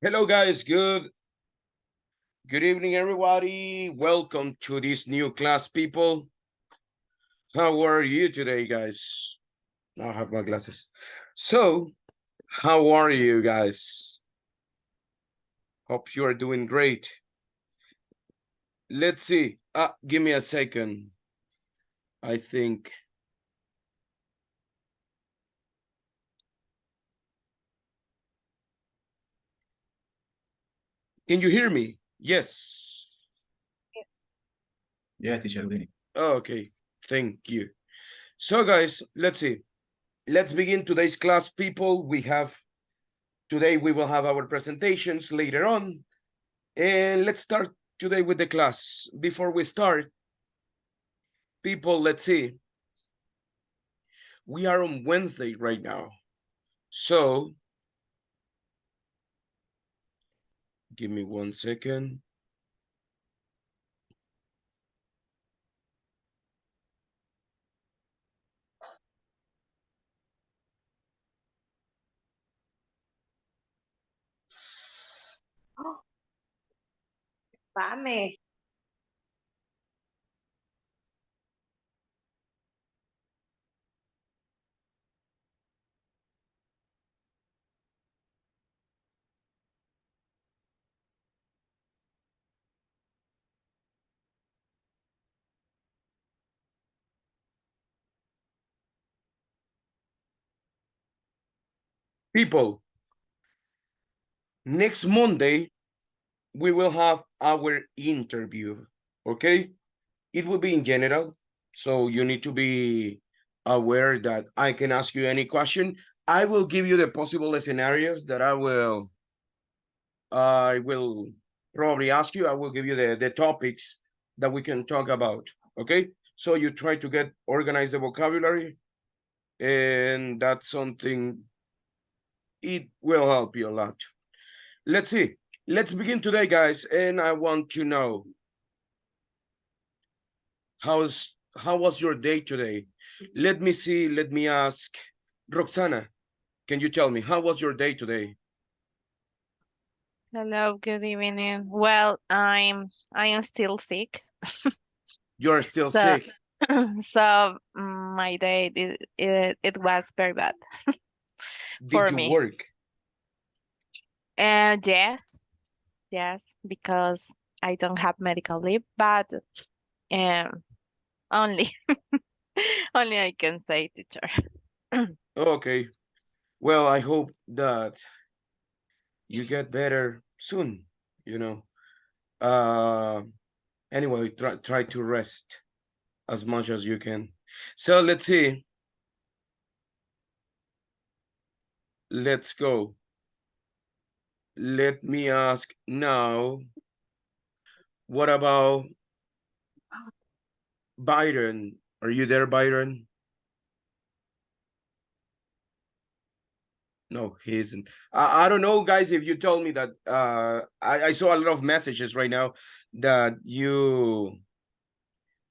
Hello guys, good evening everybody. Welcome to this new class, people. How are you today, guys? Now I have my glasses. So, how are you guys? Hope you are doing great. Let's see. Give me a second. I think. Can you hear me? Yes. Yes. Yeah, teacher Winnie. Okay. Thank you. So, guys, let's see. Let's begin today's class, people. Today we will have our presentations later on. And let's start today with the class. Before we start, people, let's see. We are on Wednesday right now. So, give me 1 second. Pame. People, next Monday, we will have our interview, okay? It will be in general, so you need to be aware that I can ask you any question. I will give you the possible scenarios that I will probably ask you. I will give you the topics that we can talk about. Okay. So you try to get organize the vocabulary, and that's something it will help you a lot. Let's see. Let's begin today, guys. And I want to know how was your day today? Let me see. Let me ask Roxana. Can you tell me how was your day today? Hello, good evening. Well, I am still sick. You're still So sick. my day it was very bad Did for you me. work? And yes, because I don't have medical leave, but um only only I can say, teacher. Okay. Well, I hope that you get better soon, you know. Uh anyway, try to rest as much as you can. So let's see. Let's go. Let me ask now, what about Byron? Are you there, Byron? No, he isn't. I don't know, guys, if you told me that I saw a lot of messages right now that you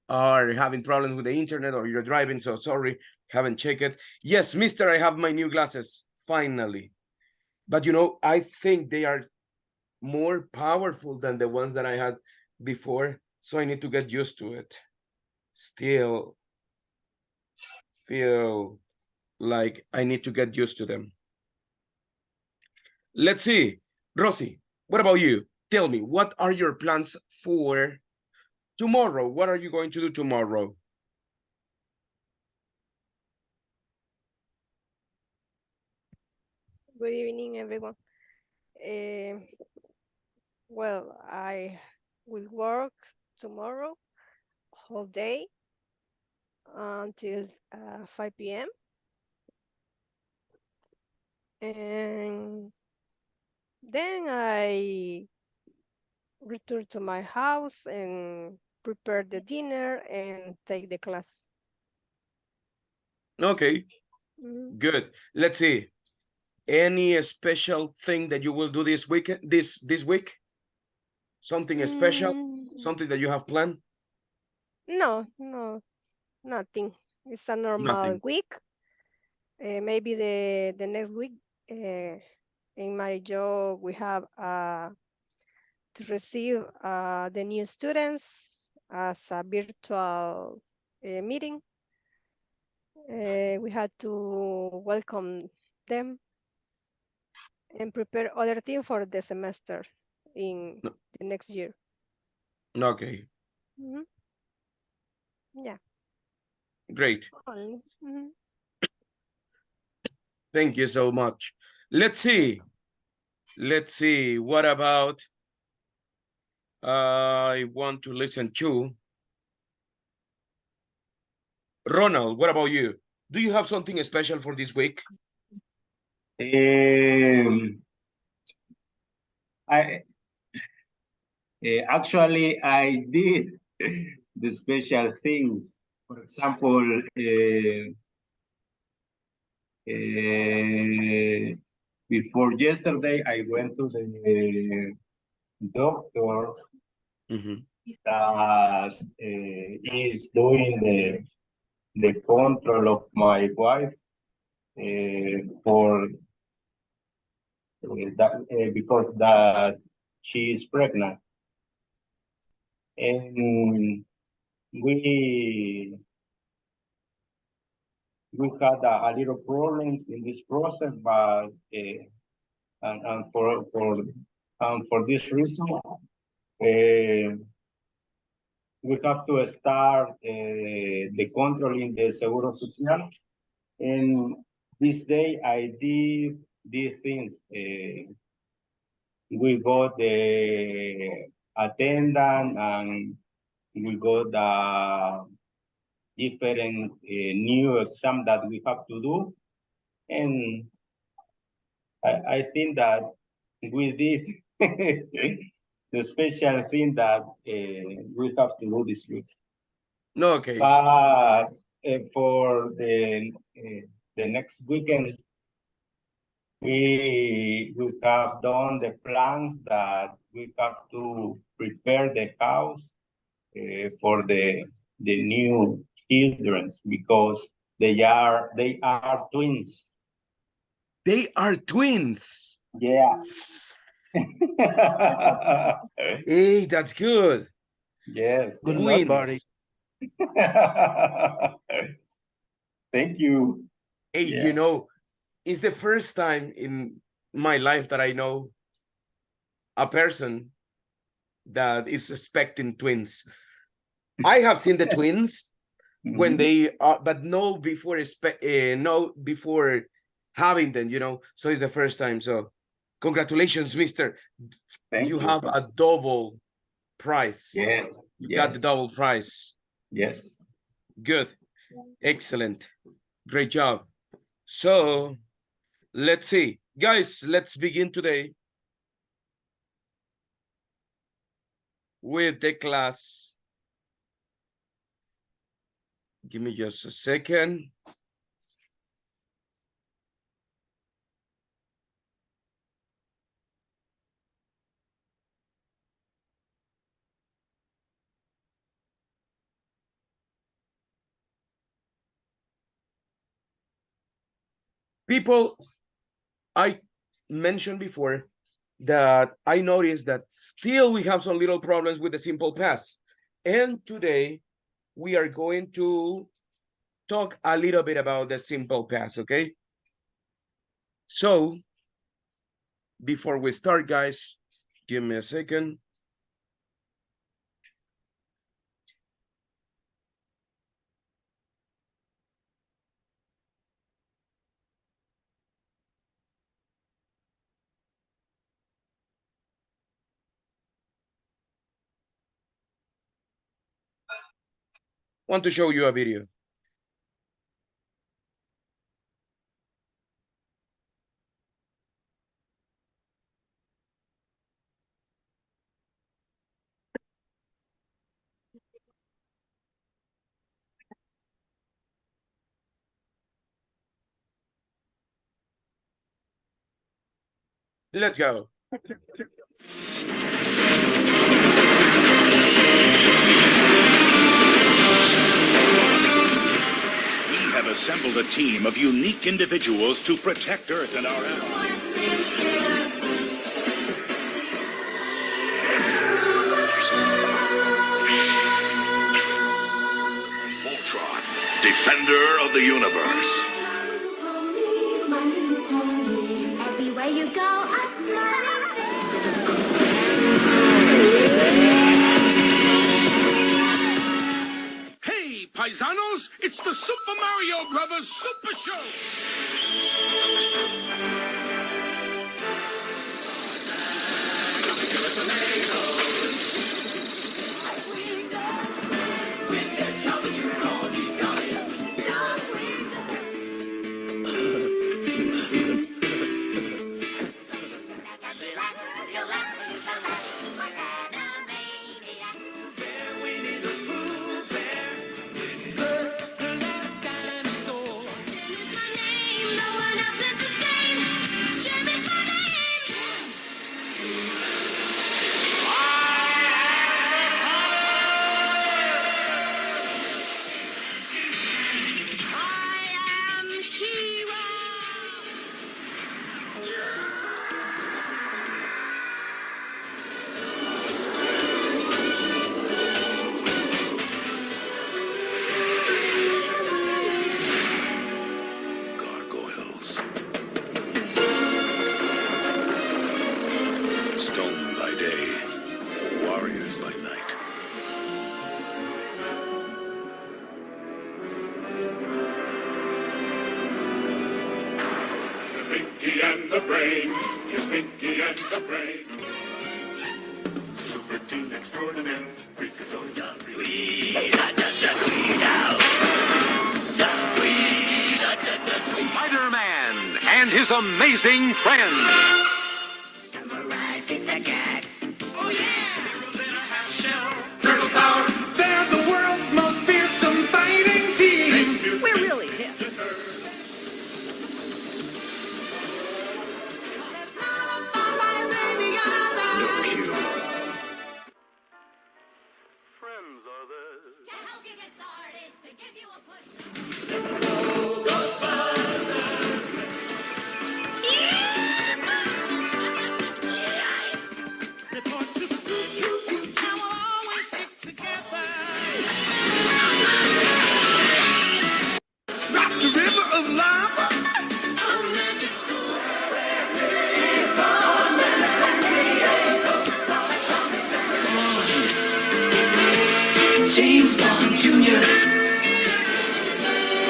are having problems with the internet or you're driving, so sorry, haven't checked it. Yes, mister, I have my new glasses, finally. But I think they are more powerful than the ones that I had before, so I need to get used to it. Still feel like I need to get used to them. Let's see. Rosie, what about you? Tell me, what are your plans for tomorrow? What are you going to do tomorrow? Good evening, everyone. Eh, well, I will work tomorrow whole day until 5 p.m. And then I return to my house and prepare the dinner and take the class. Okay, Mhm. good. Let's see. Any special thing that you will do this weekend, this week? Something special? Mm, Something that you have planned? no, nothing. It's a normal Nothing. week. Maybe the next week. Uh, in my job, we have to receive the new students as a virtual meeting. We had to welcome them and prepare other things for the semester in No. the next year. Okay, Mhm. Yeah. great. Only. Mhm. Thank you so much. Let's see. Let's see. What about I want to listen to Ronald. What about you? Do you have something special for this week? I actually I did the special things. For example, before yesterday, I went to the doctor Mhm. that is doing the control of my wife for that because that she is pregnant, and we had a little problems in this process, but and for this reason, we have to start the control in the Seguro Social. And this day I did these things. We got the attendant and we got the different new exam that we have to do. And I think that we did the special thing that we have to do this week. No, okay. But for the next weekend, we have done the plans that we have to prepare the house for the new children because they are twins. They are twins. Yeah. Hey, that's good. Yes. Good luck, buddy. Thank you. Hey, Yeah. you know, it's the first time in my life that I know a person that is expecting twins. I have seen the twins when they are, but no before before having them, you know. So it's the first time. So congratulations, mister. Thank You have a double prize. Yes. You got the double prize. Yes. Good. Excellent. Great job. So let's see. Guys, let's begin today with the class. Give me just a second. People, I mentioned before that I noticed that still we have some little problems with the simple past. And today we are going to talk a little bit about the simple past, okay? So before we start, guys, give me a second. Want to show you a video. Let's go. We have assembled a team of unique individuals to protect Earth and our allies. Cybertron, defender of the universe. Everywhere you go, I smile. Hey, paisanos, it's the Super Mario Brothers Super Show! Gargoyles. Stone by day, warriors by night. Pinky and the Brain, yes, Pinky and the Brain. Super Tune Extraordinaire, Freakazoid. Spider-Man and his amazing friends. Turtle Power, they're the world's most fearsome fighting team. We're really hip. To help you get started, to give you a push. Report to the group, how we'll always stick together. Stop the river of lava. On Magic School. James Bond Jr.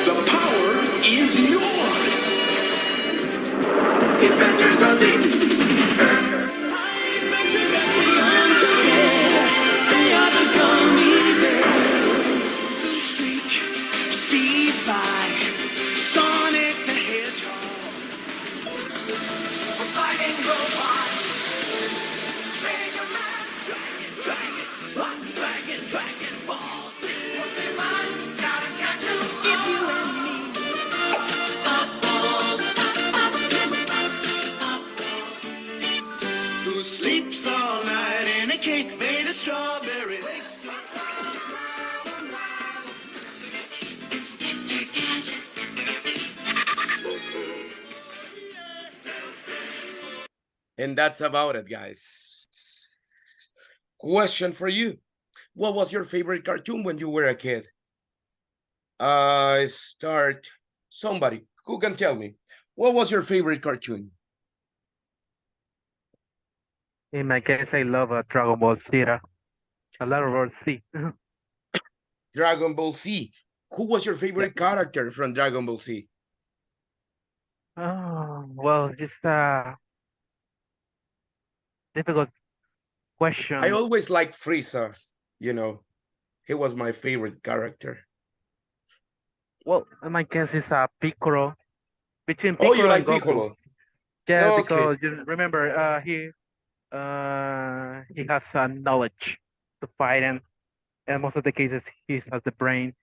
The power is yours. Defenders of the streak speeds by Sonic the Hedgehog. Super fighting robot. Mega Man. Dragon Ball. Superman. Gotta catch 'em. It's you and me. Up balls. Who sleeps all night in a cake made of strawberry? And that's about it, guys. Question for you. What was your favorite cartoon when you were a kid? Start somebody who can tell me. What was your favorite cartoon? In my case, I love Dragon Ball Z. A lot of Ball Z. Dragon Ball Z. Who was your favorite character from Dragon Ball Z? Oh, well, it's a difficult question. I always liked Frieza, you know. He was my favorite character. Well, in my case, it's a Piccolo. Between Oh, Piccolo you like and Goku. Piccolo? Yeah, Okay. because you remember, he has knowledge to fight, and most of the cases he has the brain.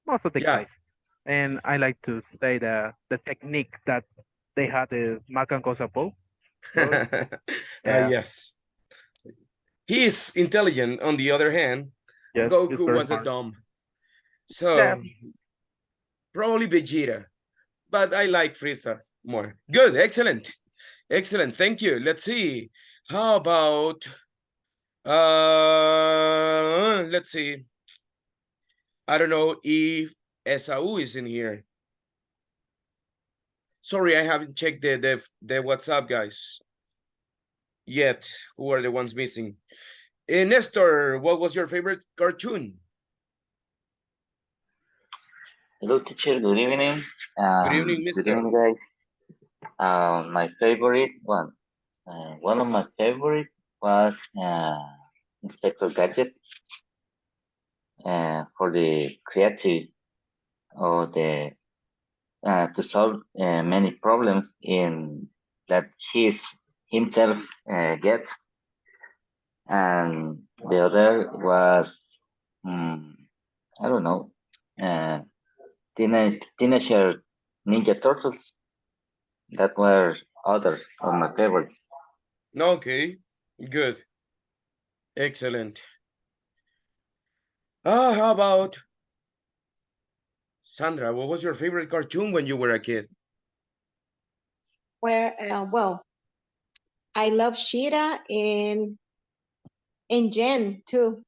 Most of the Yeah. cases, and I like to say the technique that they had the Makan Kosapo. Yeah. Yes. He is intelligent. On the other hand, Yes, it's Goku very was a smart. dumb. So Yeah. probably Vegeta, but I like Frieza more. Good, excellent, excellent. Thank you. Let's see. How about let's see. I don't know if Esau is in here. Sorry, I haven't checked the WhatsApp, guys, yet. Who are the ones missing? Nestor, what was your favorite cartoon? Hello, teacher. Good evening. Good evening, Good mister. evening, guys. My favorite one of my favorite was Inspector Gadget for the creative or the to solve many problems in that himself gets, and the other was I don't know, Teenager Ninja Turtles. That were others of my favorites. Okay, good, excellent. How about Sandra? What was your favorite cartoon when you were a kid? Well, I love Sheeta and Jen too.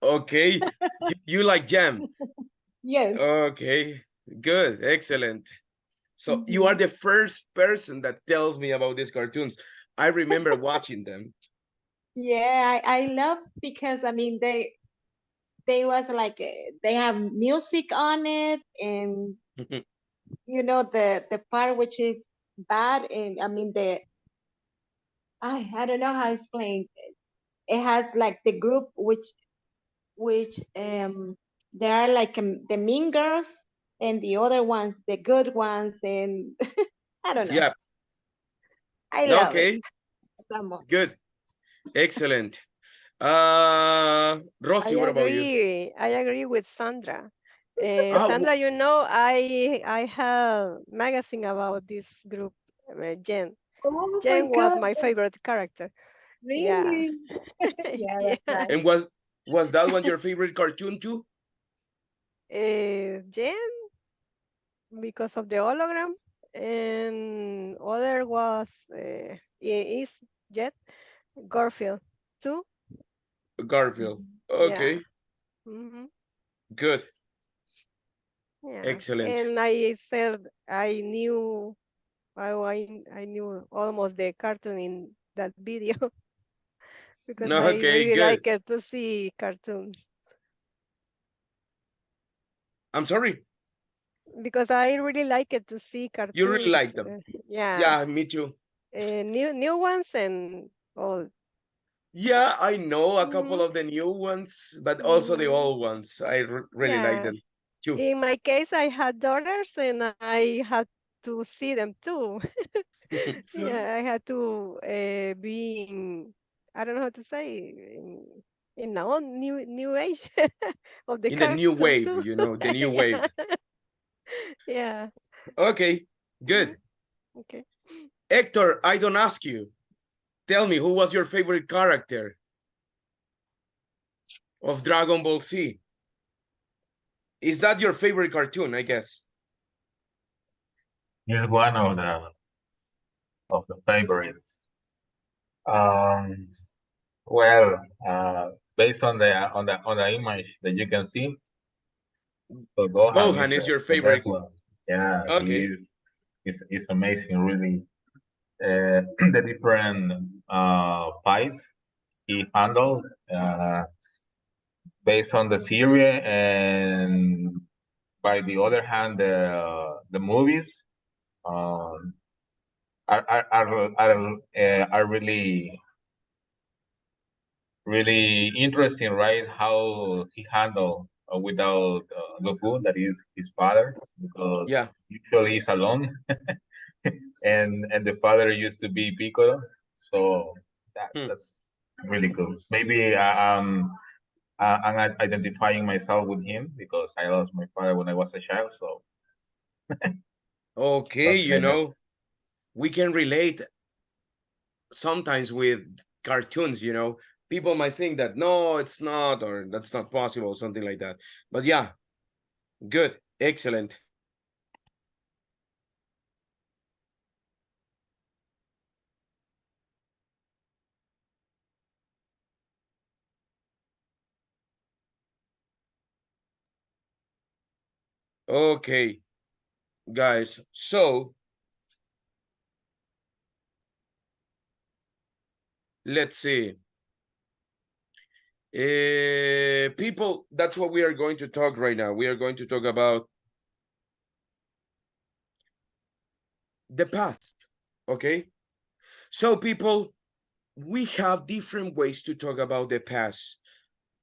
Okay, you like Jam. Yes. Okay, good, excellent. So you are the first person that tells me about these cartoons. I remember watching them. Yeah, I love because I mean they was like they have music on it, and you know the part which is bad, and I mean I don't know how to explain. It has like the group which they are like the mean girls, and the other ones the good ones, and I don't know. Yeah. I love it Okay, so much. good, excellent. I Rosy, what about you? agree with Sandra. Oh, Sandra, I have magazine about this group, Jen. Oh my Jen was God, my favorite character. Yeah. really? Yeah, that's Yeah. nice. and was that one your favorite cartoon too? Jen, because of the hologram, and other was is Jet Garfield too. Garfield. Yeah. Okay, Hmm. good, Yeah. excellent. And I said I knew almost the cartoon in that video because I Okay, really good. like it to see cartoons I'm sorry, because I really like it to see you really cartoons. like them. Yeah, Yeah, me too. new ones and old. Yeah, I know a couple Hmm. of the new ones, but also the Hmm. old ones. I really like Yeah. them too. In my case, I had daughters and I had to see them too. Yeah, I had to be in, I don't know how to say, in the own new age of the In the new cartoon wave, too. the new Yeah, wave. yeah. Okay, Mhm. good. Okay. Hector, I don't ask you. Tell me, who was your favorite character of Dragon Ball Z? Is that your favorite cartoon, I guess? Here's one of the favorites. Um, well, based on the image that you can see, so Gohan is Gohan is your the best favorite. one. Yeah, Okay. he's amazing, really. The different fights he handled based on the series, and by the other hand, the movies um, are really interesting, right? How he handled without Goku, that is his father, because Yeah. usually he's alone, and the father used to be Piccolo, so Hmm. that's really cool. Maybe I'm identifying myself with him because I lost my father when I was a child, so Okay, something like that. we can relate sometimes with cartoons, People might think that no, it's not, or that's not possible, something like that. But yeah, good, excellent. Okay, guys. So let's see. People, that's what we are going to talk right now. We are going to talk about the past. Okay. So people, we have different ways to talk about the past.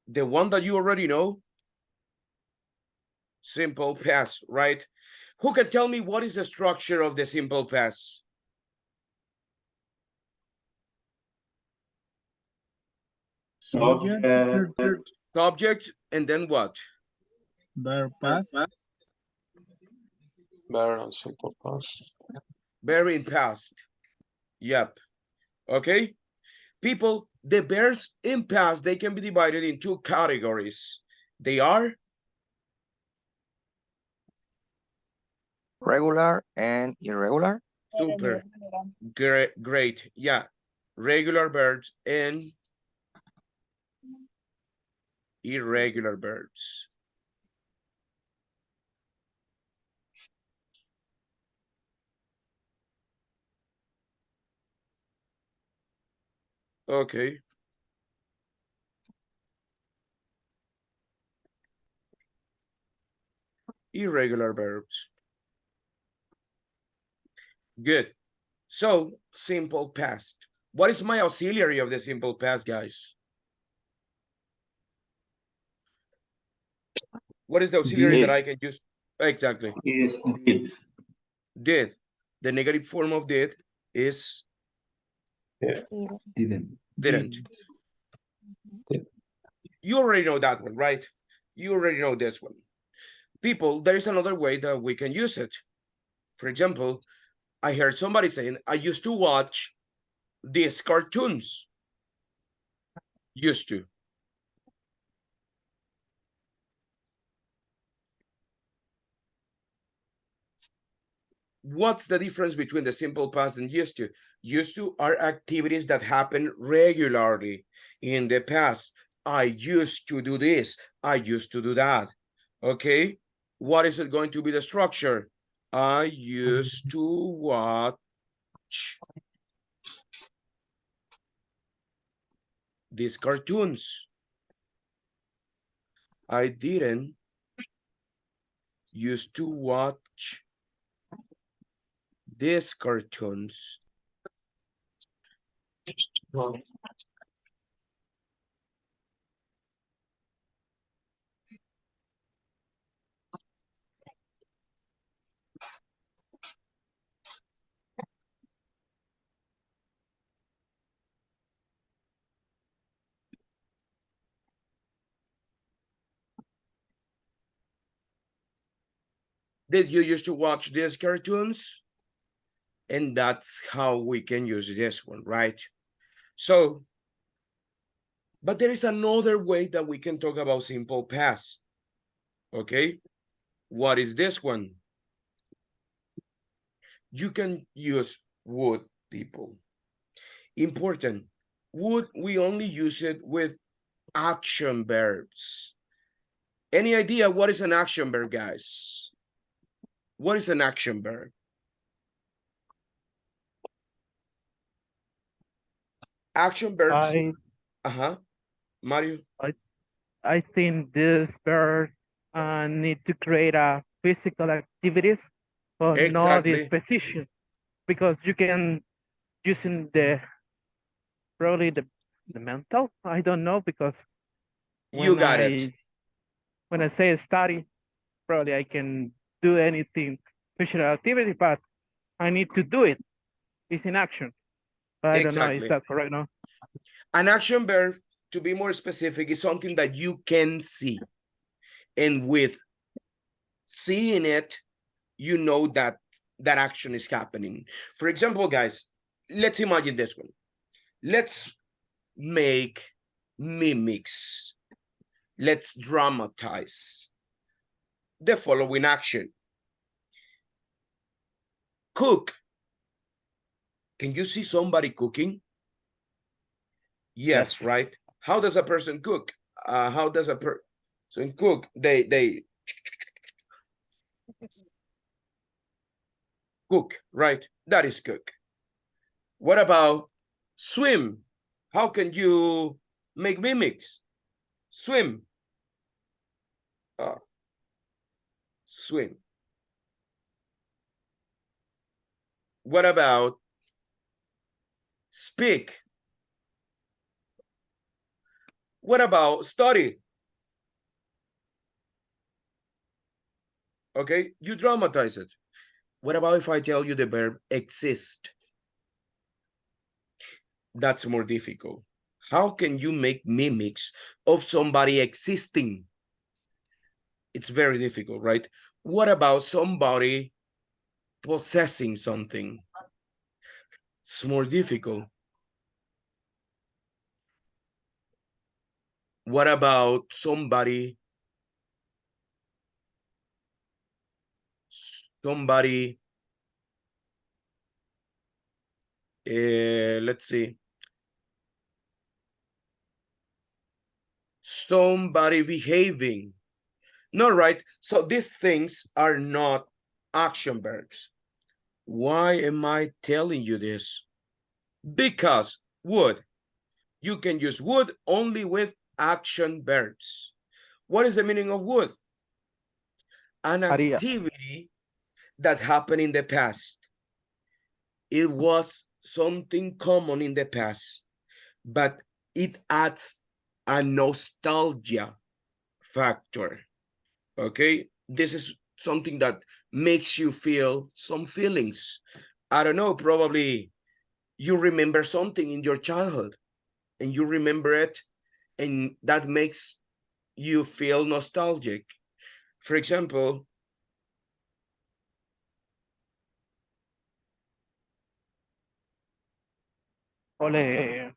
The one that you already know, simple past, right? Who can tell me what is the structure of the simple past? Subject, Subject, and then what? Verb past. Verb and simple past. Very in past. Yep. Okay. People, the verbs in past, they can be divided in two categories. They are regular and irregular. super great. Yeah. Regular verbs and irregular verbs. Okay. Irregular verbs. Good. So, simple past. What is my auxiliary of the simple past, guys? What is the auxiliary that I can use? Exactly. is did. Did. The negative form of did is Didn't. didn't. You already know that one, right? You already know this one. People, there is another way that we can use it. For example, I heard somebody saying, I used to watch these cartoons. Used to. What's the difference between the simple past and used to? Used to are activities that happen regularly in the past. I used to do this. I used to do that. Okay. What is it going to be the structure? I used to watch these cartoons. I didn't used to watch these cartoons. Did you used to watch these cartoons? And that's how we can use this one, right? So, but there is another way that we can talk about simple past. Okay, what is this one? You can use would, people. Important, would we only use it with action verbs? Any idea what is an action verb, guys? What is an action verb? Action verbs. Mario. I think this verb need to create a physical activities, but not the Exactly. position, because you can using the probably the mental. I don't know, because You got it. when I say study, probably I can do anything physical activity, but I need to do it. It's in action. But I don't know, is Exactly. that correct now? An action verb, to be more specific, is something that you can see. And with seeing it, you know that that action is happening. For example, guys, let's imagine this one. Let's make mimics. Let's dramatize the following action. Cook. Can you see somebody cooking? Yes, right? How does a person cook? How does a person cook? They Cook, right? That is cook. What about swim? How can you make mimics? Swim. Swim. What about speak? What about study? Okay, you dramatize it. What about if I tell you the verb exist? That's more difficult. How can you make mimics of somebody existing? It's very difficult, right? What about somebody possessing something? It's more difficult. What about somebody let's see, somebody behaving? No, right? So these things are not action verbs. Why am I telling you this? Because would, you can use would only with action verbs. What is the meaning of would? An activity that happened in the past. It was something common in the past, but it adds a nostalgia factor. Okay, this is something that makes you feel some feelings. I don't know, probably you remember something in your childhood and you remember it, and that makes you feel nostalgic. For example, Ole.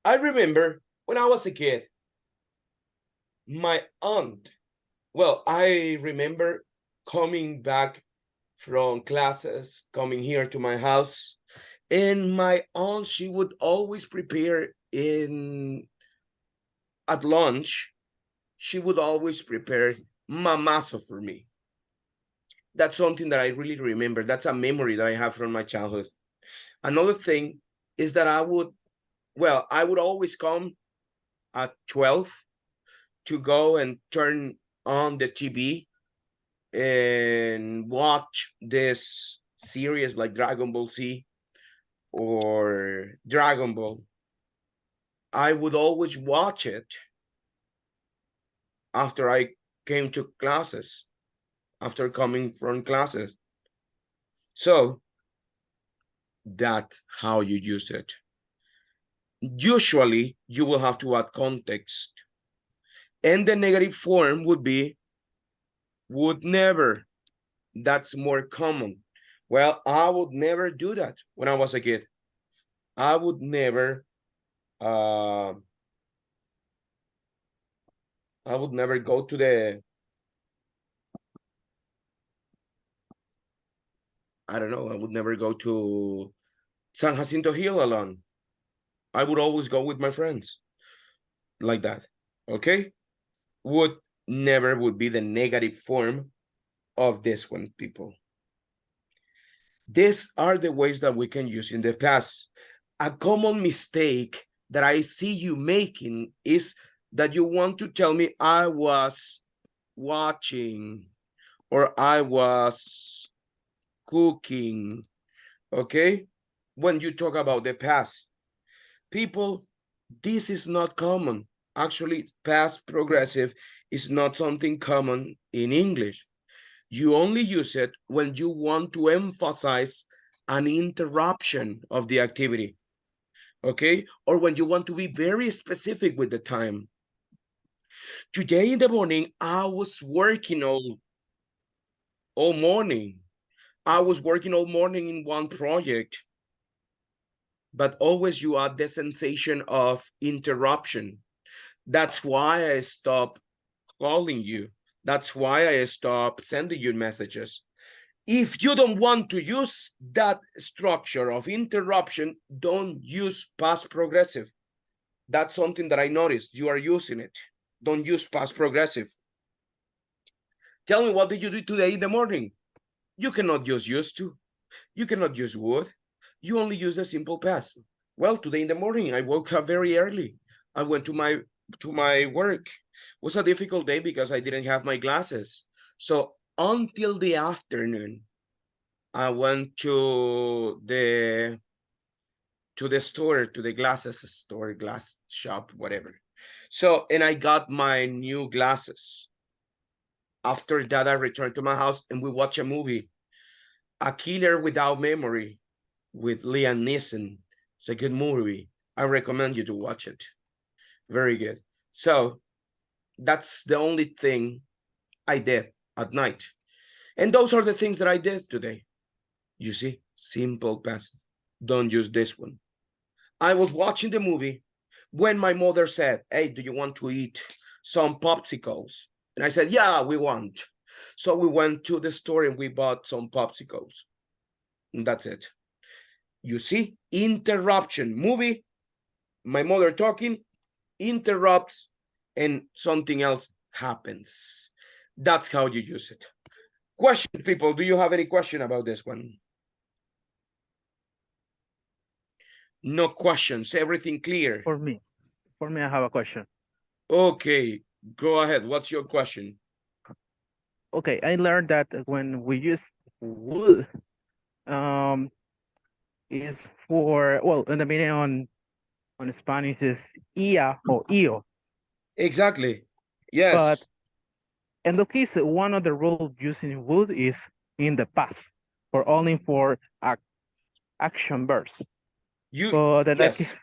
I remember when I was a kid, my aunt, well, I remember coming back from classes, coming here to my house, and my aunt, she would always prepare at lunch, she would always prepare mamazo for me. That's something that I really remember. That's a memory that I have from my childhood. Another thing is that I would always come at 12 to go and turn on the TV and watch this series like Dragon Ball Z or Dragon Ball. I would always watch it after I came to classes, after coming from classes. So that's how you use it. Usually, you will have to add context. And the negative form would be would never. That's more common. Well, I would never do that when I was a kid. I would never I would never go to I don't know, I would never go to San Jacinto Hill alone. I would always go with my friends. Like that. Okay? Would never would be the negative form of this one, people. These are the ways that we can use in the past. A common mistake that I see you making is that you want to tell me I was watching or I was cooking, okay? When you talk about the past, people, this is not common. Actually, past progressive is not something common in English. You only use it when you want to emphasize an interruption of the activity, okay? Or when you want to be very specific with the time. Today in the morning, I was working all morning. I was working all morning in one project, but always you add the sensation of interruption. That's why I stopped calling you. That's why I stopped sending you messages. If you don't want to use that structure of interruption, don't use past progressive. That's something that I noticed. You are using it. Don't use past progressive. Tell me, what did you do today in the morning? You cannot use used to. You cannot use would. You only use the simple past. Well, today in the morning, I woke up very early. I went to my work. It was a difficult day because I didn't have my glasses. So until the afternoon, I went to the store, to the glasses store, glass shop, whatever. So, and I got my new glasses. After that, I returned to my house and we watched a movie, A Killer Without Memory, with Liam Neeson. It's a good movie. I recommend you to watch it. Very good. So that's the only thing I did at night. And those are the things that I did today. You see, simple past. Don't use this one. I was watching the movie when my mother said, hey, do you want to eat some popsicles? And I said, yeah, we want. So we went to the store and we bought some popsicles. And that's it. You see, interruption. Movie, my mother talking, interrupts, and something else happens. That's how you use it. Question, people, do you have any question about this one? No questions, everything clear? For me, I have a question. Okay, go ahead. What's your question? Okay, I learned that when we use would, is for, well, in the meaning on Spanish is ia or io. Exactly. Yes. But in the case, one of the rules using would is in the past, or only for action verbs. Yes.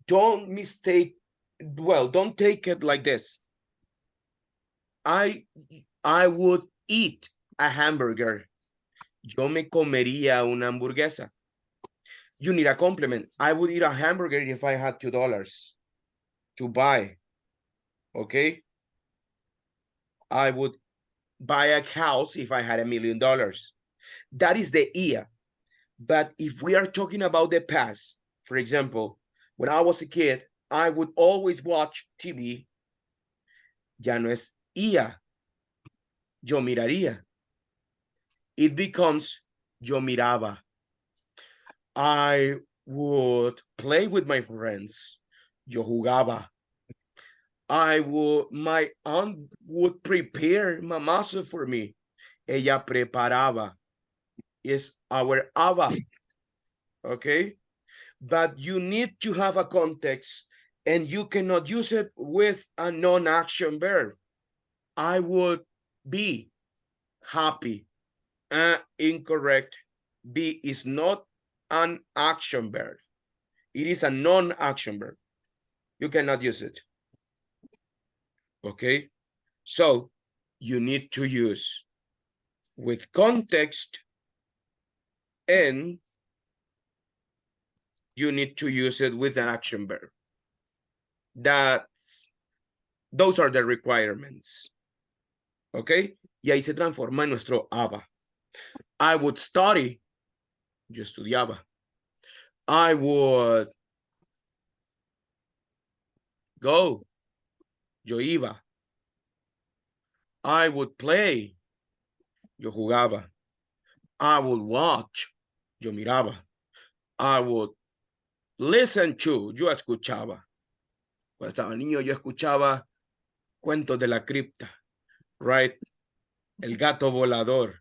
Don't mistake. Well, don't take it like this. I would eat a hamburger. Yo me comería una hamburguesa. You need a complement. I would eat a hamburger if I had $2 to buy. Okay. I would buy a house if I had $1 million. That is the ia. But if we are talking about the past, for example, when I was a kid, I would always watch TV. Ya no es ia. Yo miraría. It becomes yo miraba. I would play with my friends. Yo jugaba. My aunt would prepare mamazo for me. Ella preparaba. Is our aba. Okay? But you need to have a context and you cannot use it with a non-action verb. I would be happy. Incorrect. Be is not an action verb. It is a non-action verb. You cannot use it. Okay? So you need to use with context and you need to use it with an action verb. Those are the requirements. Okay? Y ahí se transforma en nuestro aba. I would study. Yo estudiaba. I would go. Yo iba. I would play. Yo jugaba. I would watch. Yo miraba. I would listen to. Yo escuchaba. Cuando estaba niño, yo escuchaba cuentos de la cripta. Right? El gato volador.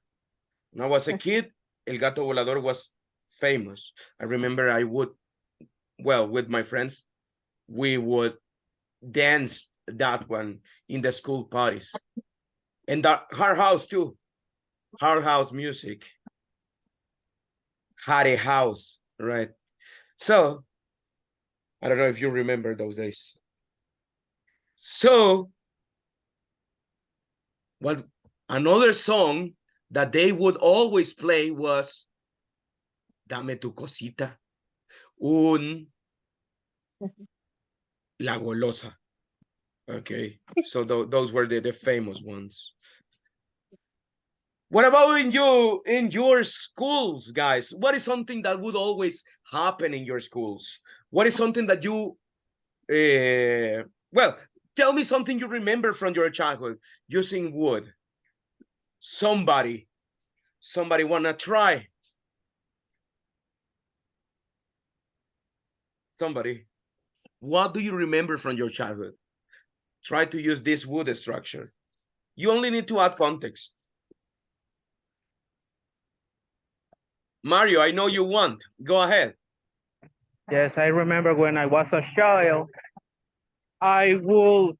When I was a kid, El gato volador was famous. I remember I would, well, with my friends, we would dance that one in the school parties. And that Hard House too. Hard House music. Had a house, right? So, I don't know if you remember those days. So, well, another song that they would always play was Dame tu cosita. La Golosa. Okay, so those were the famous ones. What about in your schools, guys? What is something that would always happen in your schools? What is something that you well, tell me something you remember from your childhood using wood. Somebody wanna try? Somebody. What do you remember from your childhood? Try to use this wood structure. You only need to add context. Mario, I know you want. Go ahead. Yes, I remember when I was a child, I will,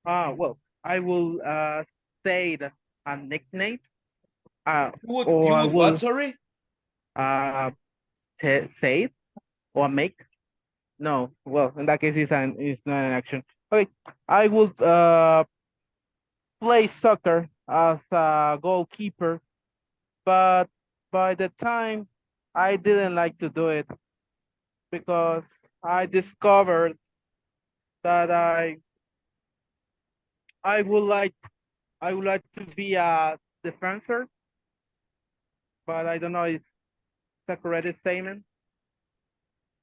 I will say a nickname. You would what, sorry? Say it or make. No, well, in that case, it's not an action. Okay, I would play soccer as a goalkeeper, but by the time I didn't like to do it because I discovered that I would like to be a defender, but I don't know if it's a correct statement.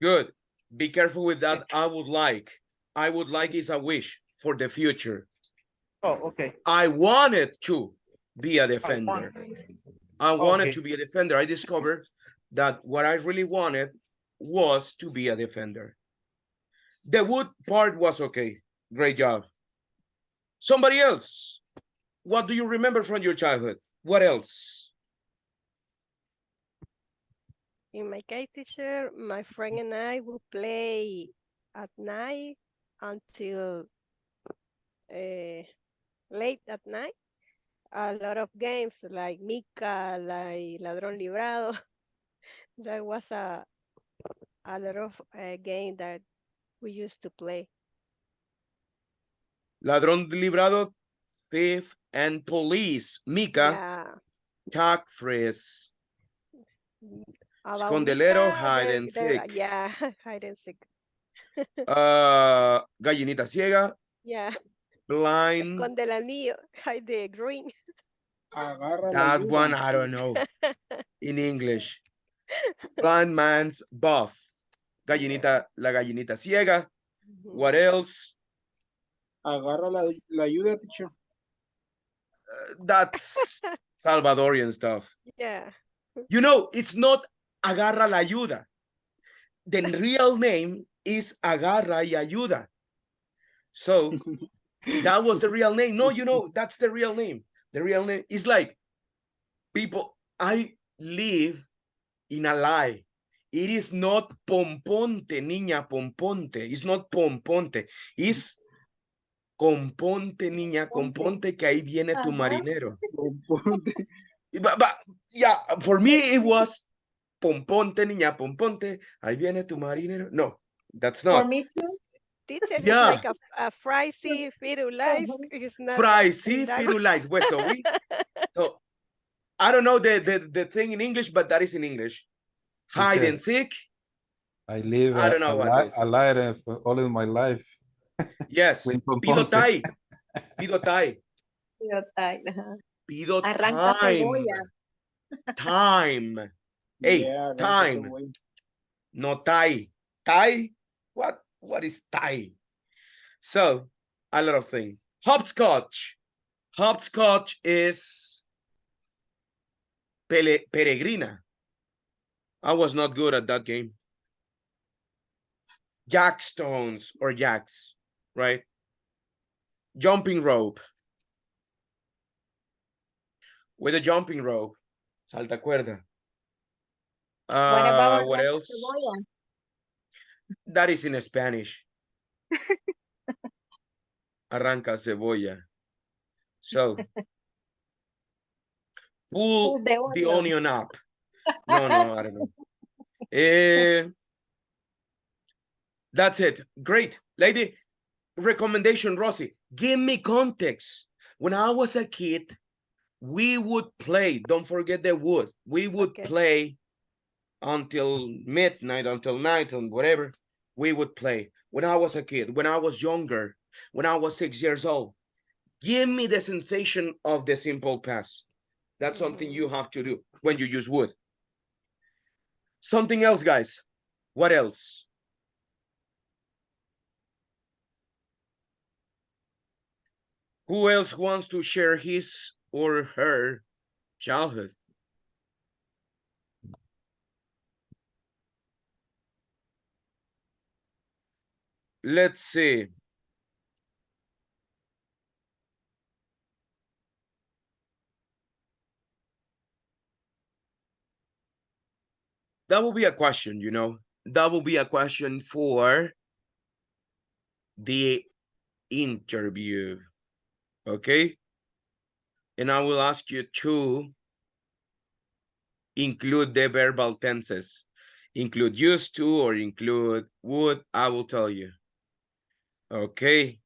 Good. Be careful with that. I would like. I would like is a wish for the future. Oh, okay. I wanted to be a defender. I wanted to be a defender. I discovered that what I really wanted was to be a defender. The wood part was okay. Great job. Somebody else. What do you remember from your childhood? What else? In my case, teacher, my friend and I will play at night until late at night. A lot of games like Mica, like Ladrón Librado. That was a lot of game that we used to play. Ladrón Librado, Thief and Police. Mica. Yeah. Tag Freeze. About Escondelero, Mica, hide and seek. Yeah, hide and seek. Gallinita ciega. Yeah. Blind. Con del anillo, hide the green. That one, I don't know. In English. Blind man's buff. Gallinita, la gallinita ciega. What else? Agarra la ayuda, teacher. That's Salvadorian stuff. Yeah. You know, it's not agarra la ayuda. The real name is agarra y ayuda. So that was the real name. No, you know, that's the real name. The real name is like people, I live in a lie. It is not pomponte, niña, pomponte. It's not pomponte. It's componte, niña, componte, que ahí viene tu marinero. But yeah, for me, it was pomponte, niña, pomponte, ahí viene tu marinero. No, that's not. For me too. Teacher, Yeah. it's like a frisy firulais. It's not Frisy firulais. Well, so I don't know the thing in English, but that is in English. Hide Teacher, and seek. I live I don't know what is. a life all in my life. Yes. With Pido pomponte. tai. Pido tai. Pido Arranca time. cebolla. Time. Hey, Yeah, time. No tie. Tie? What is tie? So, a lot of things. Hopscotch. Hopscotch is peregrina. I was not good at that game. Jackstones or jacks, right? Jumping rope. With a jumping rope. Salta cuerda. What about What arranca else? cebolla? That is in Spanish. Arranca cebolla. So, pull the onion up. No, I don't know. That's it. Great. Lady, recommendation, Rosie. Give me context. When I was a kid, we would play. Don't forget the wood. We would play until midnight, until night, and whatever. We would play. When I was a kid, when I was younger, when I was 6 years old. Give me the sensation of the simple past. That's something you have to do when you use would. Something else, guys. What else? Who else wants to share his or her childhood? Let's see. That will be a question, you know. That will be a question for the interview. Okay? And I will ask you to include the verbal tenses. Include used to or include would, I will tell you. Okay?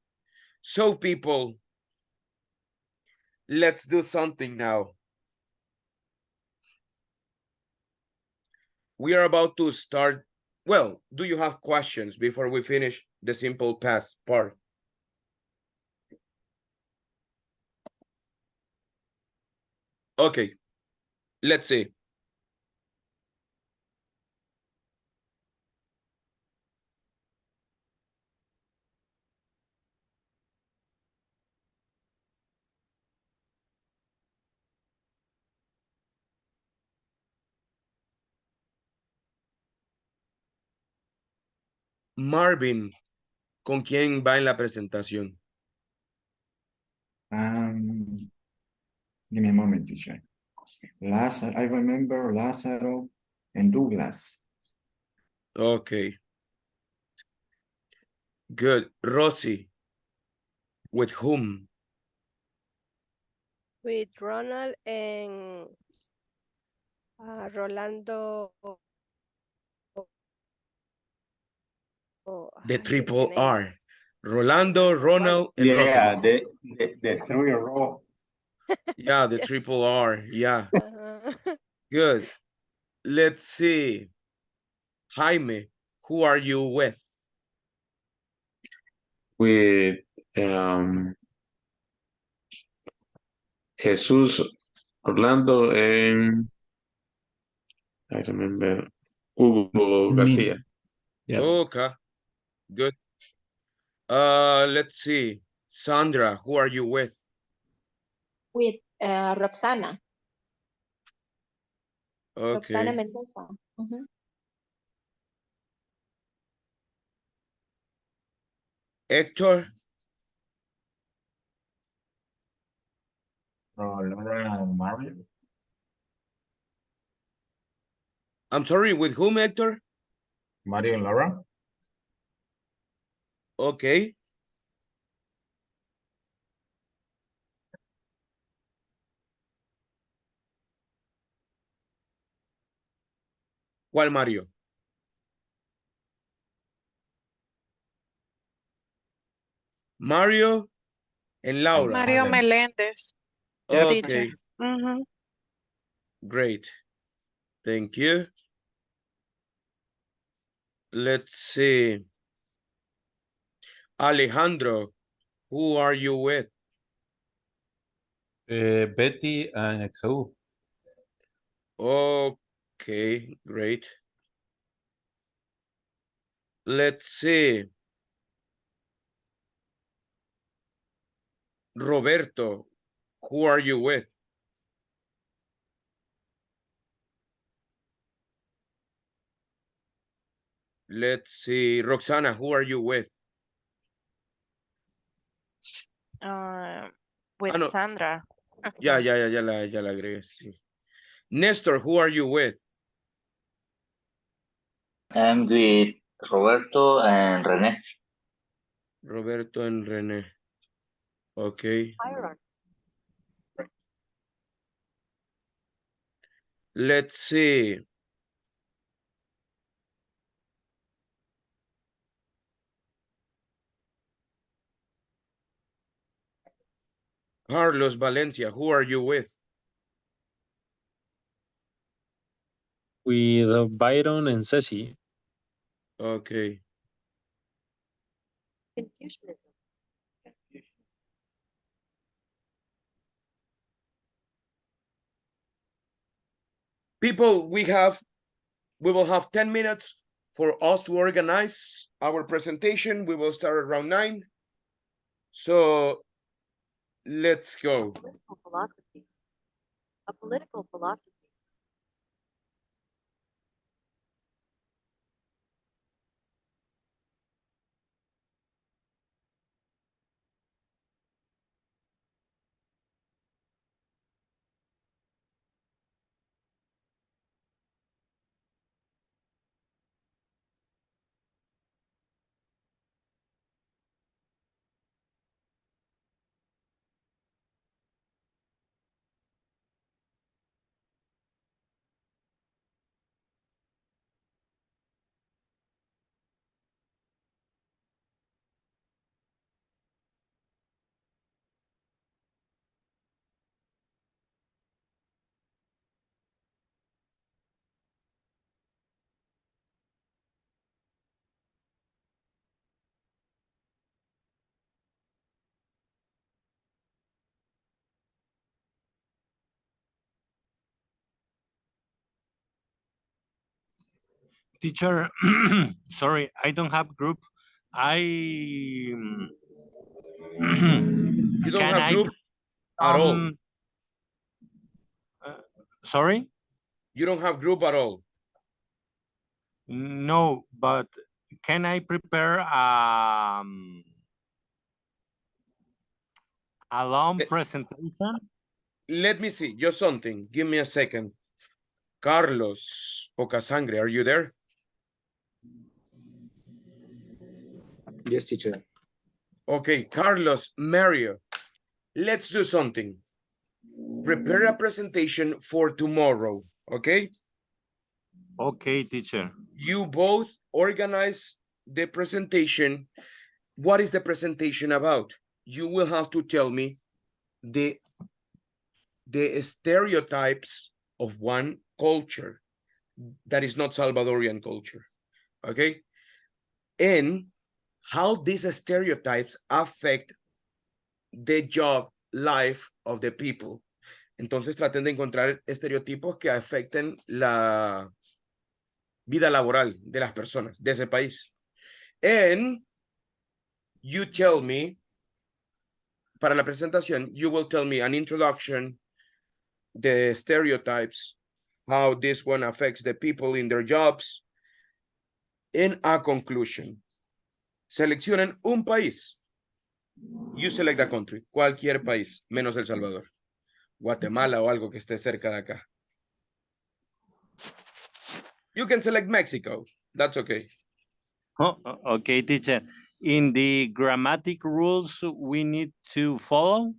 So people, let's do something now. We are about to start. Well, do you have questions before we finish the simple past part? Okay, let's see. Marvin, ¿con quién va en la presentación? Give me a moment to check. I remember Lázaro and Douglas. Okay. Good. Rosie, with whom? With Ronald and Rolando. The triple R. Rolando, Ronald, and Yeah, Rosie. the 3 row. Yeah, the triple R. Yeah. Good. Let's see. Jaime, who are you with? With Jesus, Orlando, and I remember Hugo Garcia. Yeah. Okay. Good. Let's see. Sandra, who are you with? With Roxana. Roxana Okay. Mendoza. Hector? Laura and Mario. I'm sorry, with whom, Hector? Mario and Laura. Okay. ¿Cuál Mario? Mario and Laura. Mario Meléndez. Okay. Teacher. Great. Thank you. Let's see. Alejandro, who are you with? Betty and Exau. Okay, great. Let's see. Roberto, who are you with? Let's see. Roxana, who are you with? With no. Sandra. Ya la agregué, sí. Nestor, who are you with? I'm with Roberto and Rene. Roberto and Rene. Okay. Let's see. Carlos Valencia, who are you with? With Byron and Ceci. Okay. Confucianism. People, we will have 10 minutes for us to organize our presentation. We will start around 9. So let's go. Political philosophy. A political philosophy. Teacher, sorry, I don't have group. You don't Can have I group at all. Sorry? You don't have group at all. No, but can I prepare a long presentation? Let me see, just something. Give me a second. Carlos Pocasangre, are you there? Yes, teacher. Okay, Carlos, Mario, let's do something. Prepare a presentation for tomorrow, okay? Okay, teacher. You both organize the presentation. What is the presentation about? You will have to tell me the stereotypes of one culture that is not Salvadorian culture, okay? And how these stereotypes affect the job life of the people. Entonces traten de encontrar estereotipos que afecten la vida laboral de las personas de ese país. And you tell me, para la presentación, you will tell me an introduction, the stereotypes, how this one affects the people in their jobs, and a conclusion. Seleccionen un país. You select a country, cualquier país, menos El Salvador, Guatemala o algo que esté cerca de acá. You can select Mexico. That's okay. Oh, okay, teacher. In the grammatic rules we need to follow?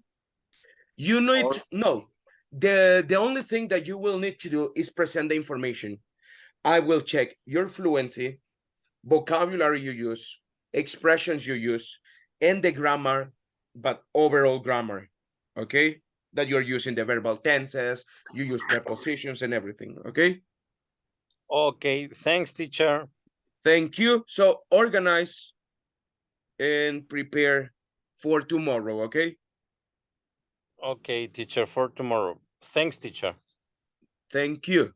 You need no. The only thing that you will need to do is present the information. I will check your fluency, vocabulary you use, expressions you use, and the grammar, but overall grammar, okay? That you're using the verbal tenses, you use prepositions and everything, okay? Okay, thanks, teacher. Thank you. So organize and prepare for tomorrow, okay? Okay, teacher, for tomorrow. Thanks, teacher. Thank you.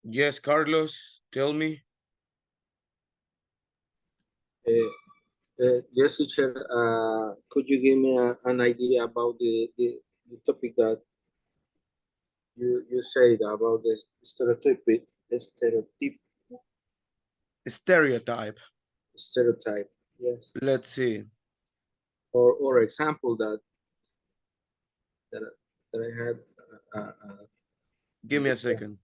Yes, Carlos, tell me. Yes, teacher. Could you give me an idea about the topic that you said about the Stereotype. stereotype? Yes. Let's see. Or example that that I had. Give me a second.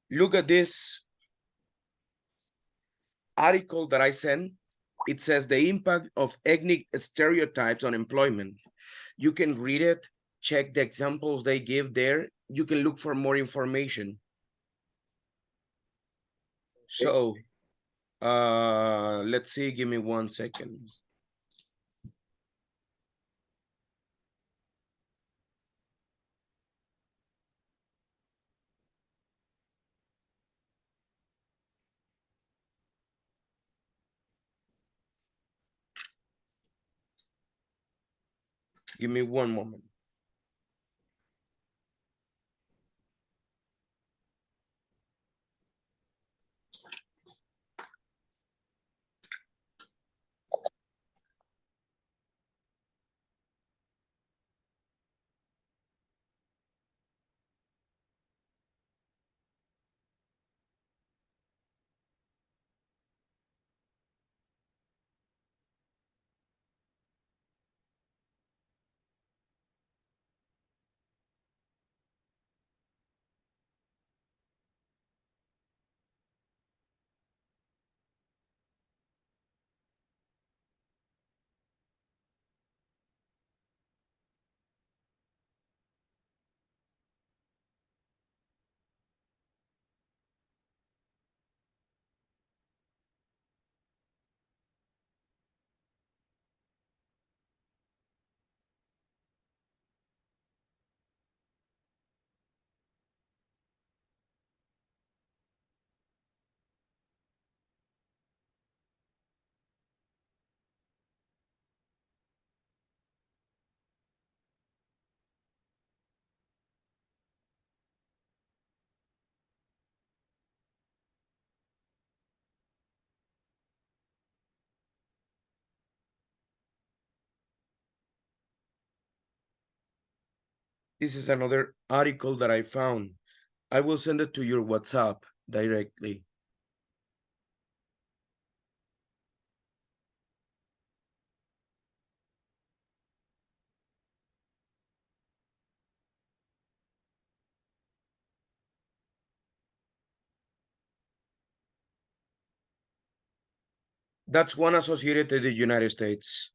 Look at this article that I sent. It says the impact of ethnic stereotypes on employment. You can read it, check the examples they give there. You can look for more information. So, let's see, give me 1 second. Give me 1 moment. This is another article that I found. I will send it to your WhatsApp directly. That's one associated to the United States.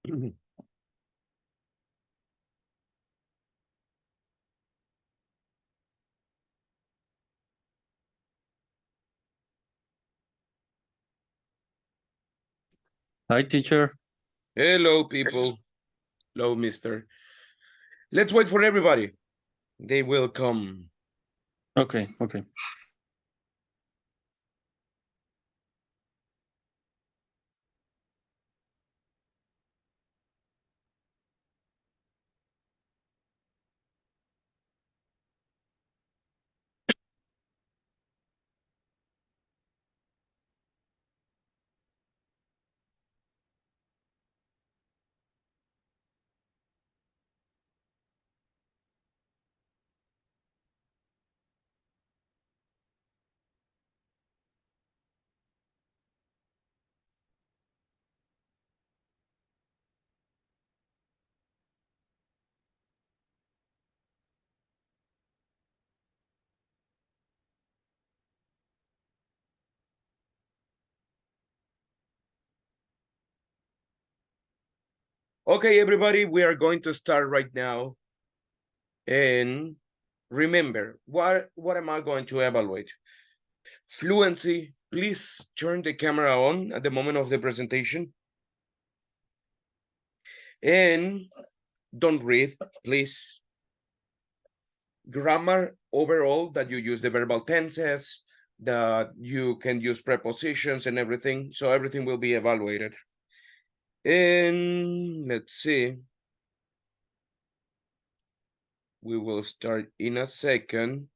Hi, teacher. Hello, people. Hello, mister. Let's wait for everybody. They will come. Okay, okay. Okay, everybody, we are going to start right now. And remember, what am I going to evaluate? Fluency. Please turn the camera on at the moment of the presentation. And don't read, please. Grammar overall, that you use the verbal tenses, that you can use prepositions and everything. So everything will be evaluated. And let's see. We will start in a second.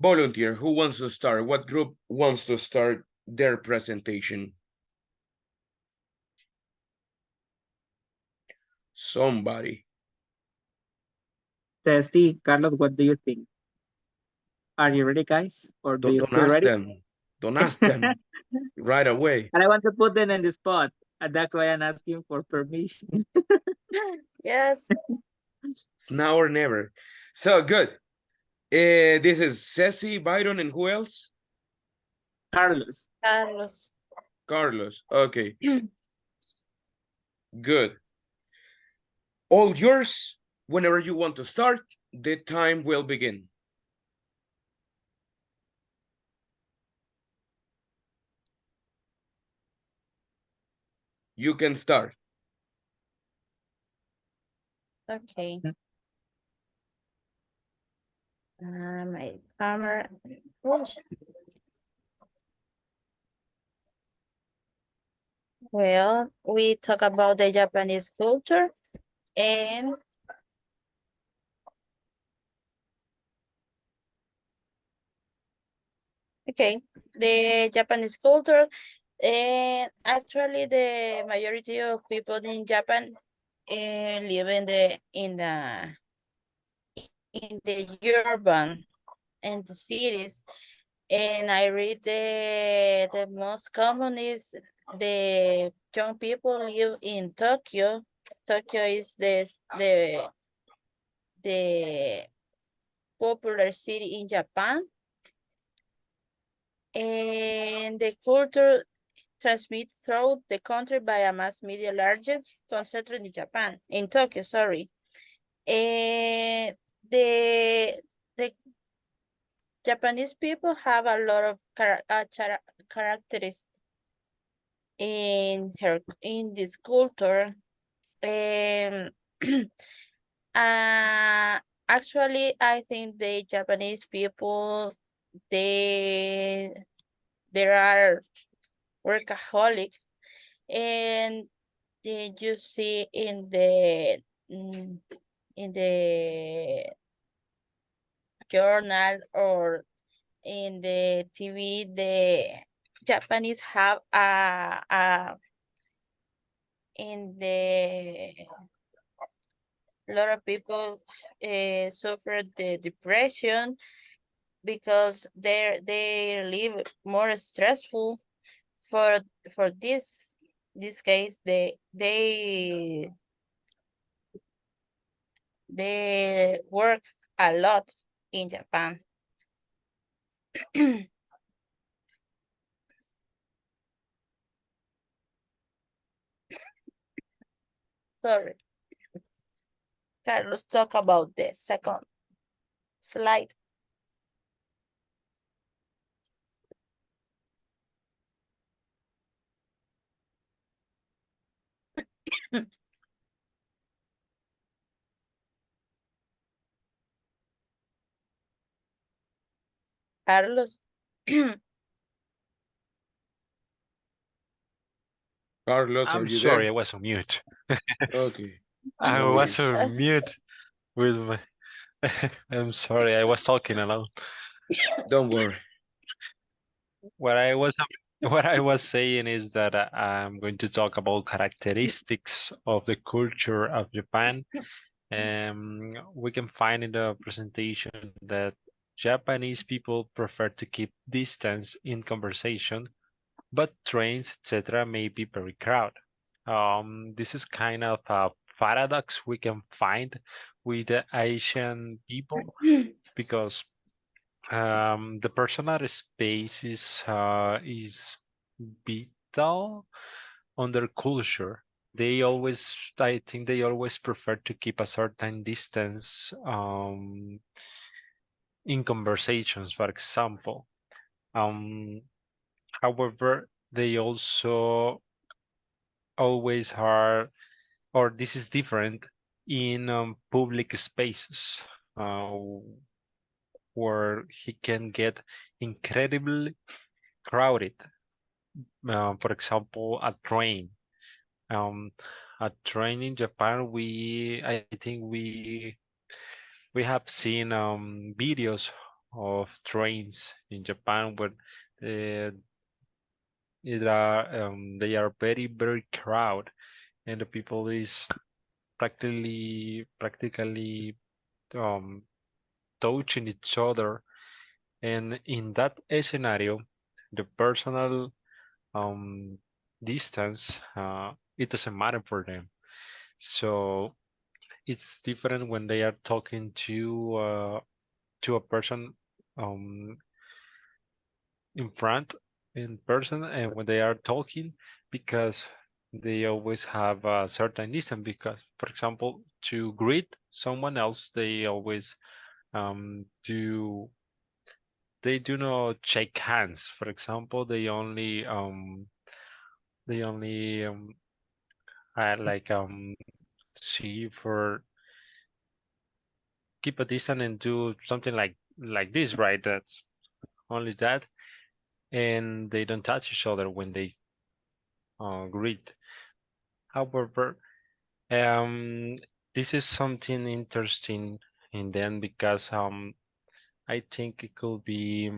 Volunteer, who wants to start? What group wants to start their presentation? Somebody. Ceci, Carlos, what do you think? Are you ready, guys? Or do you Don't feel ask ready? them. Don't ask them right away. And I want to put them in the spot. And that's why I'm asking for permission. Yes. It's now or never. So good. This is Ceci, Byron, and who else? Carlos. Carlos. Carlos. Okay. Good. All yours. Whenever you want to start, the time will begin. You can start. Okay. My camera. Oops. Well, we talk about the Japanese culture and okay, the Japanese culture and actually the majority of people in Japan live in the urban and the cities. And I read the most common is the young people live in Tokyo. Tokyo is the popular city in Japan. And the culture transmitted throughout the country by a mass media largest concentrated in Japan, in Tokyo, sorry. And the Japanese people have a lot of characteristics in this culture. Actually, I think the Japanese people they are workaholic, and you see in the journal or in the TV, the Japanese have in the a lot of people suffer the depression, because they live more stressful. For this case, they work a lot in Japan. Sorry. Carlos, talk about the second slide. Carlos. Carlos, are I'm you sorry, I there? was on mute. Okay. I No was worries. on mute with my. I'm sorry, I was talking alone. Don't worry. What I was what I was saying is that I'm going to talk about characteristics of the culture of Japan. We can find in the presentation that Japanese people prefer to keep distance in conversation, but trains, etc., may be very crowded. This is kind of a paradox we can find with the Asian people because the personal space is vital on their culture. I think they always prefer to keep a certain distance in conversations, for example. Um, However, they also always are, or this is different in public spaces uh, where he can get incredibly crowded. For example, a train. Um, a train in Japan, I think we have seen videos of trains in Japan where uh, they are very crowded, and the people is practically touching each other. And in that scenario, the personal distance it doesn't matter for them. So it's different when they are talking to a person um, in front in person, and when they are talking, because they always have a certain distance. Because, for example, to greet someone else, they always do they do not shake hands. For example, they only like see for keep a distance and do something like this, right? That's only that, and they don't touch each other when they greet. However, this is something interesting in them because I think it could be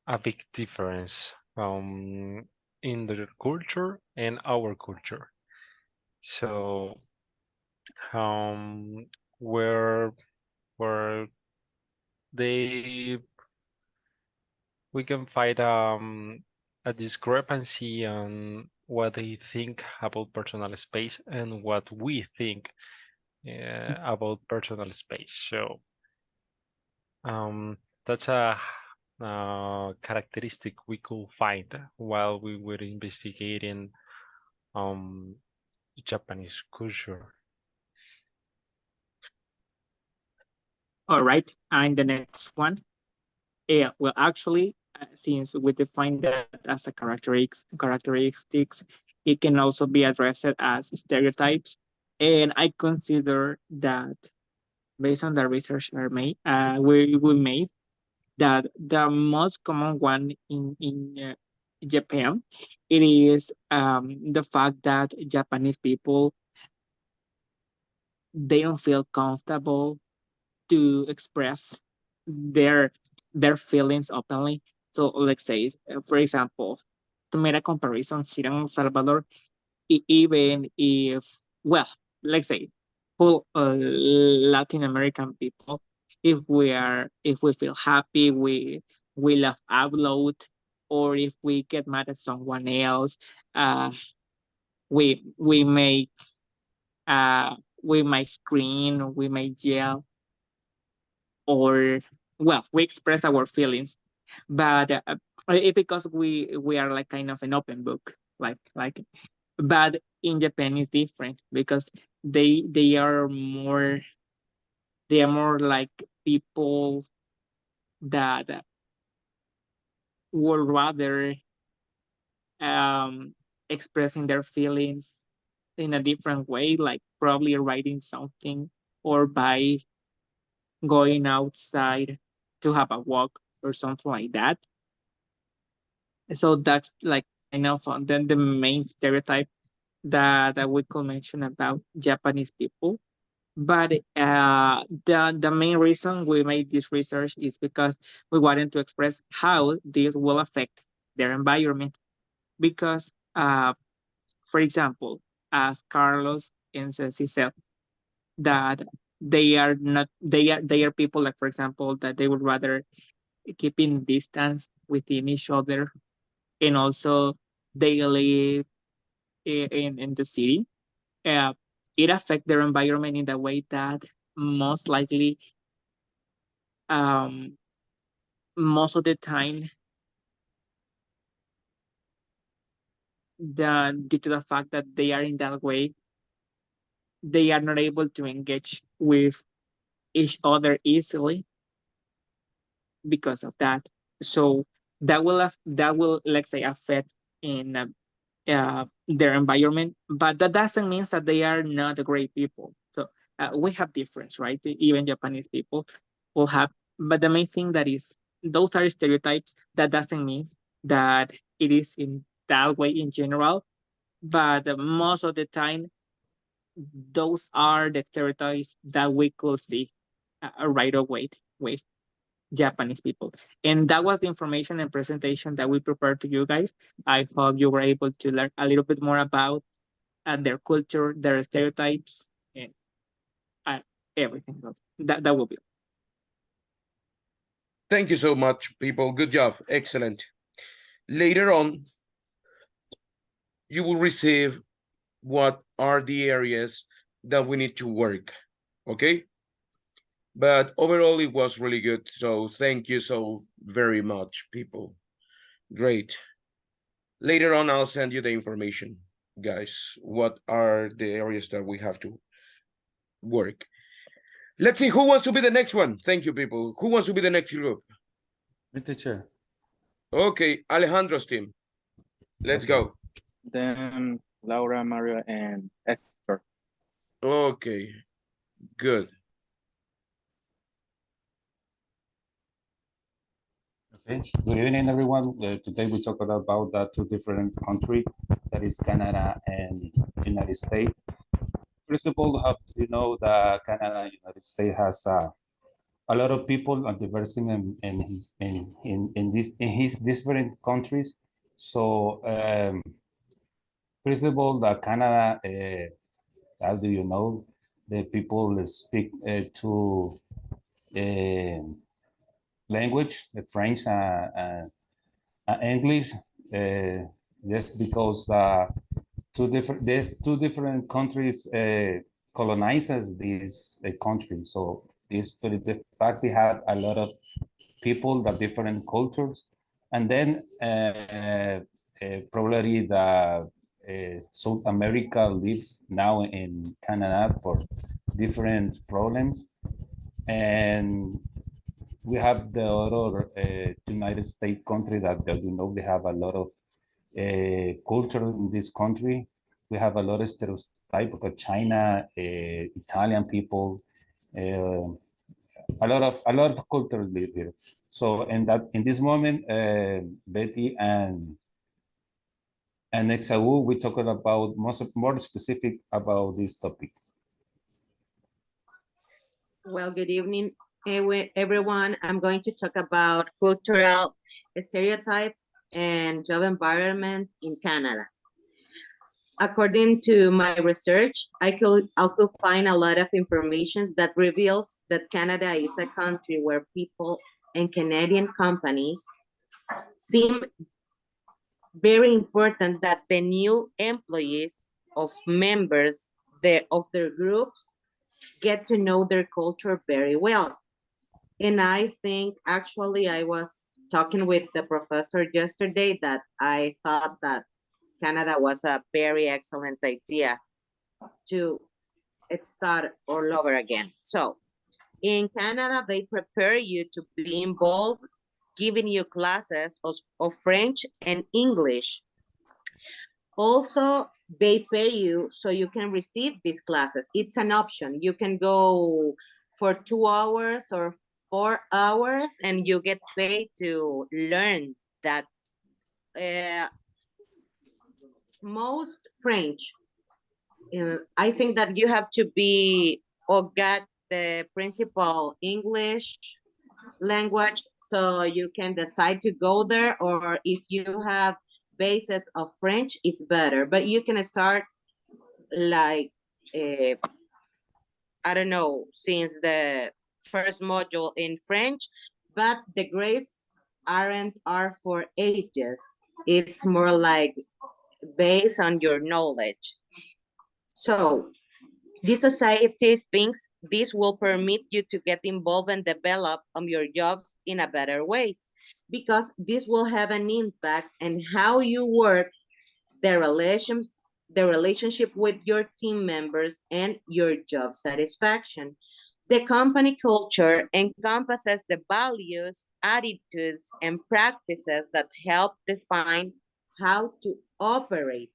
a big difference in their culture and our culture. So where where they we can find a discrepancy on what they think about personal space and what we think about personal space. So that's a characteristic we could find while we were investigating um, Japanese culture. All right, and the next one. Yeah, well, actually, since we define that as a characteristics, it can also be addressed as stereotypes. And I consider that based on the research we made, that the most common one in Japan, it is the fact that Japanese people, they don't feel comfortable to express their their feelings openly. So let's say, for example, to make a comparison here in El Salvador, even if, well, let's say, full Latin American people, if we feel happy, we love upload, or if we get mad at someone else, we make we might scream, we might yell, or well, we express our feelings, but because we are like kind of an open book, like. But in Japan is different because they are more like people that would rather expressing their feelings in a different way, like probably writing something or by going outside to have a walk or something like that. So that's like kind of then the main stereotype that we could mention about Japanese people. But the main reason we made this research is because we wanted to express how this will affect their environment. Because, for example, as Carlos and Ceci said, that they are people like, for example, that they would rather keep in distance within each other, and also they live in the city. It affects their environment in the way that most likely most of the time due to the fact that they are in that way, they are not able to engage with each other easily because of that. So that will let's say affect in their environment, but that doesn't mean that they are not great people. So we have difference, right? Even Japanese people will have, but the main thing that is those are stereotypes. That doesn't mean that it is in that way in general, but most of the time those are the stereotypes that we could see right away with Japanese people. And that was the information and presentation that we prepared to you guys. I hope you were able to learn a little bit more about their culture, their stereotypes, and everything. That will be. Thank you so much, people. Good job. Excellent. Later on, you will receive what are the areas that we need to work. Okay? But overall, it was really good. So thank you so very much, people. Great. Later on, I'll send you the information, guys. What are the areas that we have to work? Let's see who wants to be the next one. Thank you, people. Who wants to be the next group? Me, teacher. Okay, Alejandro's team. Let's go. Then Laura, Mario, and Hector. Okay, good. Okay. Good evening, everyone. Today we talk about the two different countries, that is Canada and United States. First of all, how do you know that Canada and United States has a lot of people and diversity in his different countries. So first of all, the Canada, as do you know, the people speak two language, the French and English, just because there's two different countries colonizes this country. So the fact they have a lot of people that different cultures, and then probably the South America lives now in Canada for different problems, and we have the other United States country that you know they have a lot of culture in this country. We have a lot of stereotypes because China, Italian people, a lot of culture live here. So in this moment, Betty and Exau, we talking about more specific about this topic. Well, good evening, everyone. I'm going to talk about cultural stereotypes and job environment in Canada. according to my research, I could find a lot of information that reveals that Canada is a country where people and Canadian companies seem very important that the new employees of members of their groups get to know their culture very well. And I think actually I was talking with the professor yesterday that I thought that Canada was a very excellent idea to start all over again. So in Canada, they prepare you to be involved, giving you classes of French and English. Also, they pay you so you can receive these classes. It's an option. You can go for 2 hours or 4 hours and you get paid to learn that. Most French, I think that you have to be or get the principal English language so you can decide to go there, or if you have basis of French, it's better. But you can start like, I don't know, since the first module in French, but the grades are for ages. It's more like based on your knowledge. So this society thinks this will permit you to get involved and develop on your jobs in a better ways, because this will have an impact on how you work, the relationship with your team members, and your job satisfaction. The company culture encompasses the values, attitudes, and practices that help define how to operate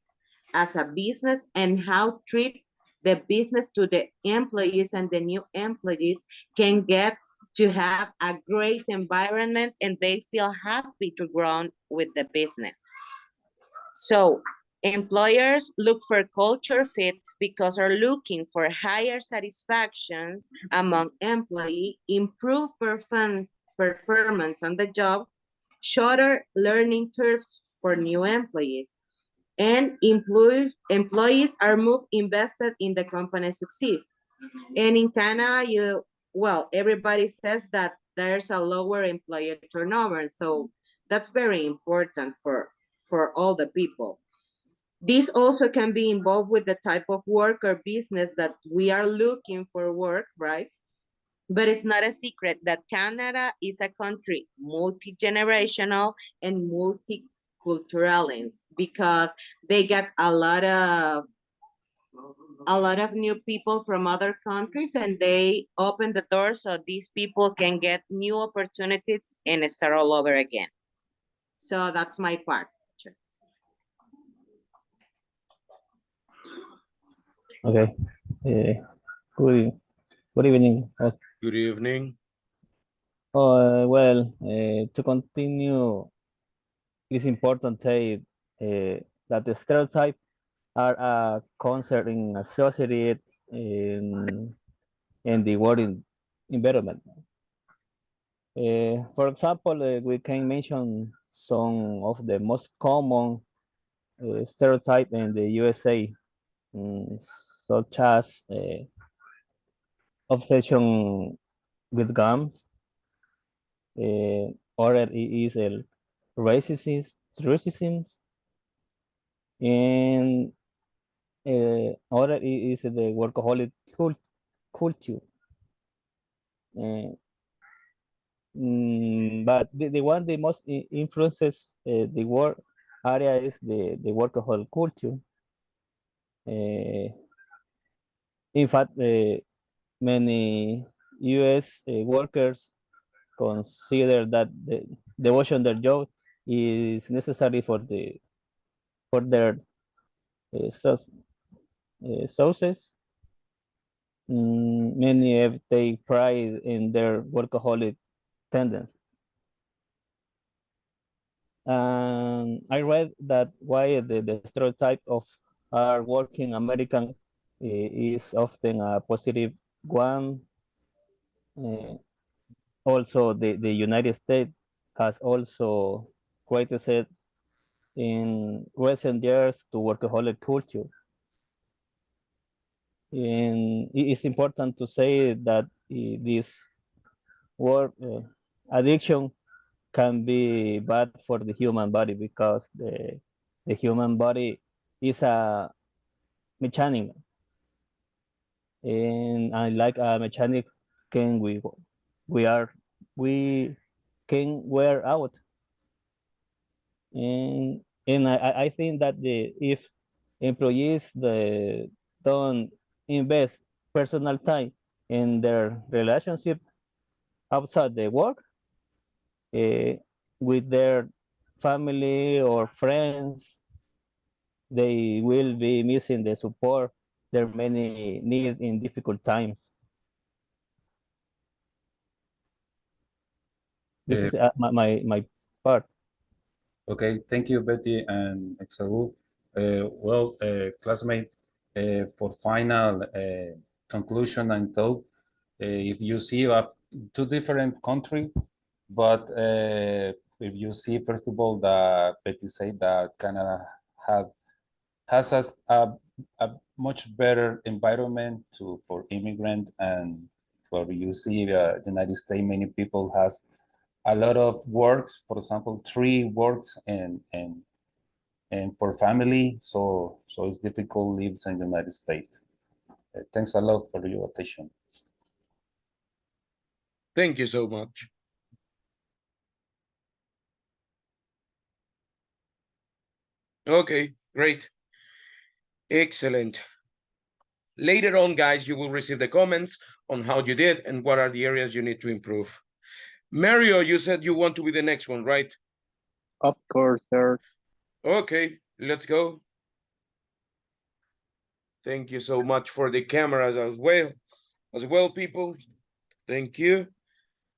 as a business and how treat the business to the employees, and the new employees can get to have a great environment and they feel happy to grow with the business. So employers look for culture fits because they're looking for higher satisfactions among employee, improved performance on the job, shorter learning curves for new employees, and employees are more invested in the company's success. And in Canada, everybody says that there's a lower employee turnover, so that's very important for all the people. This also can be involved with the type of work or business that we are looking for work, right? But it's not a secret that Canada is a country multi-generational and multicultural, because they get a lot of new people from other countries, and they open the door so these people can get new opportunities and start all over again. So that's my part. Okay. Good evening. Good evening. Well, to continue, it's important to say that the stereotypes are a concern in a society in the world environment. For example, we can mention some of the most common stereotypes in the USA, such as obsession with guns, or is racism, and other is the workaholic culture. But the one that most influences the work area is the workaholic culture. In fact, many U.S. Workers consider that the devotion their job is necessary for their success. Many take pride in their workaholic tendencies. I read that why the stereotype of our working American is often a positive one. Also, the United States has also created in recent years to workaholic culture. And it's important to say that this word addiction can be bad for the human body because the human body is a mechanic, and like a mechanic can we can wear out, and I think that if employees don't invest personal time in their relationship outside the work, with their family or friends, they will be missing the support their many need in difficult times. This is my part. Okay, thank you, Betty and Exaú. Well, classmate, for final conclusion and thought, if you see two different countries, but if you see, first of all, that Betty said that Canada has a much better environment for immigrant, and for you see the United States, many people has a lot of works, for example, 3 works and for family, so it's difficult lives in the United States. Thanks a lot for your attention. Thank you so much. Okay, great. Excellent. Later on, guys, you will receive the comments on how you did and what are the areas you need to improve. Mario, you said you want to be the next one, right? Of course, sir. Okay, let's go. Thank you so much for the cameras as well, people. Thank you.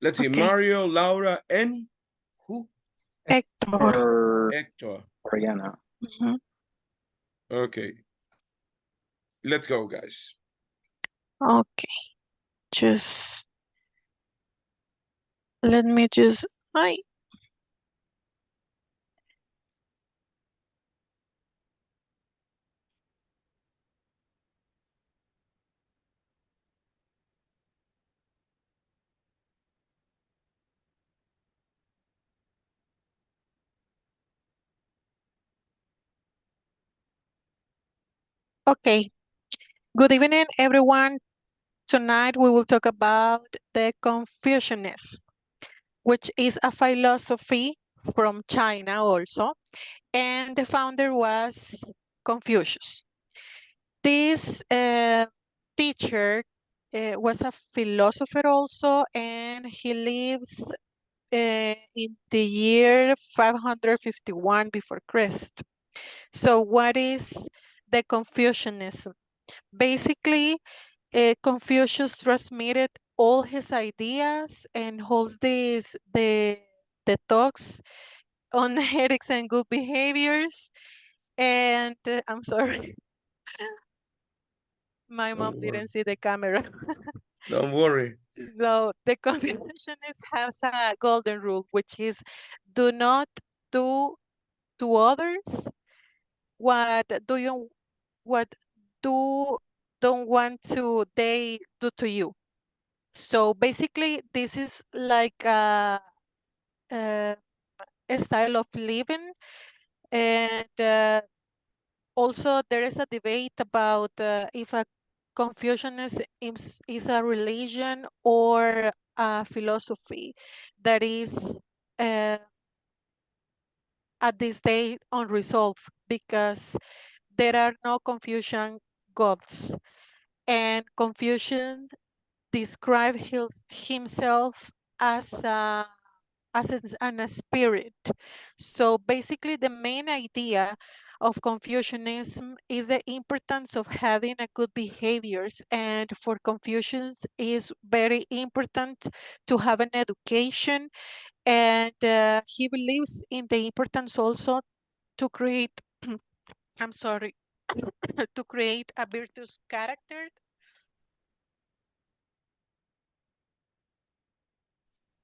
Let's see, Mario, Laura, and who? Hector. Hector. Oriana. Okay. Let's go, guys. Okay. Just let me just Okay. Good evening, everyone. Tonight we will talk about the Confucianism, which is a philosophy from China also, and the founder was Confucius. This teacher was a philosopher also, and he lives in the year 551 before Christ. So what is the Confucianism? Basically, Confucius transmitted all his ideas and holds the talks on ethics and good behaviors. And I'm sorry, my mom didn't see the camera. Don't worry. So the Confucianist has a golden rule, which is do not do to others what don't want to they do to you. So basically, this is like a style of living, and also there is a debate about if a Confucianism is a religion or a philosophy that is at this day unresolved, because there are no Confucian gods, and Confucian described himself as a spirit. So basically, the main idea of Confucianism is the importance of having a good behaviors, and for Confucius is very important to have an education, and he believes in the importance also to create I'm sorry to create a virtuous character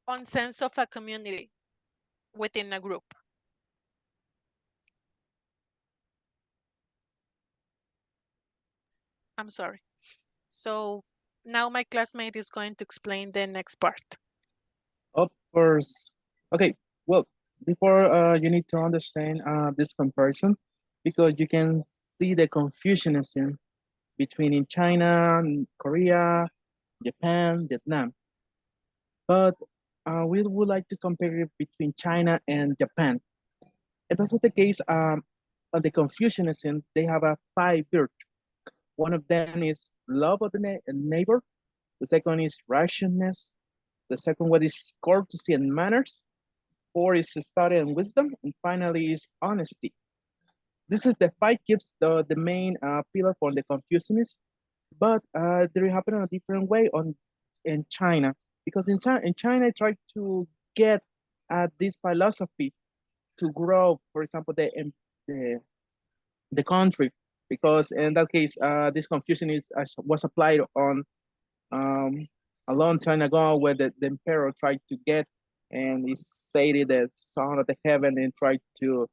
on sense of a community within a group. I'm sorry. So now my classmate is going to explain the next part. Of course. Okay, well, before you need to understand this comparison because you can see the Confucianism between in China, Korea, Japan, Vietnam. But we would like to compare it between China and Japan. And that's what the case on the Confucianism, they have a 5 virtues. One of them is love of the neighbor. The second is righteousness. The second one is courtesy and manners. 4 is study and wisdom. And finally is honesty. This is the 5 keeps the main pillar for the Confucianism. But they happen in a different way in China. Because in China, I tried to get this philosophy to grow, for example, the country, because in that case, this Confucian was applied on a long time ago, where the emperor tried to get and he said the son of the heaven and tried to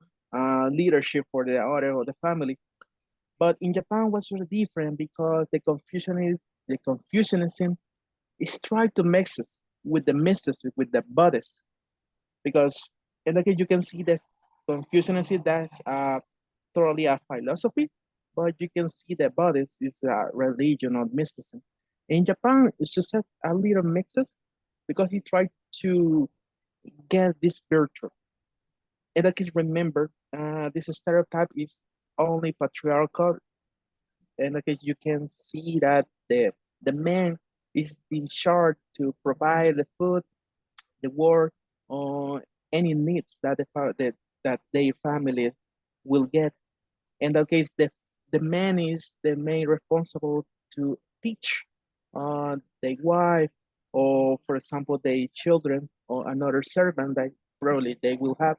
leadership for the order of the family. But in Japan was really different because the Confucianism is trying to mix us with the mysticism, with the Buddhists, because in that case you can see the Confucianism that's thoroughly a philosophy, but you can see the Buddhist is a religion or mysticism. In Japan, it's just a little mixes because he tried to get this virtue. In that case, remember, this stereotype is only patriarchal. In that case, you can see that the man is in charge to provide the food, the work, or any needs that that their family will get. In that case, the man is the main responsible to teach their wife, or for example, their children, or another servant that probably they will have.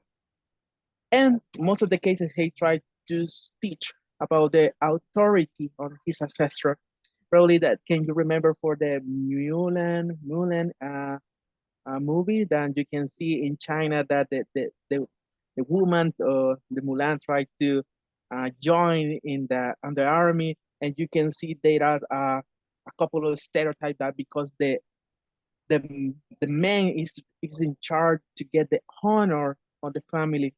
And most of the cases, he tried to teach about the authority on his ancestor. Probably that, can you remember for the Mulan movie that you can see in China that the woman, the Mulan, tried to join in the army, and you can see there are a couple of stereotypes that because the man is in charge to get the honor of the family.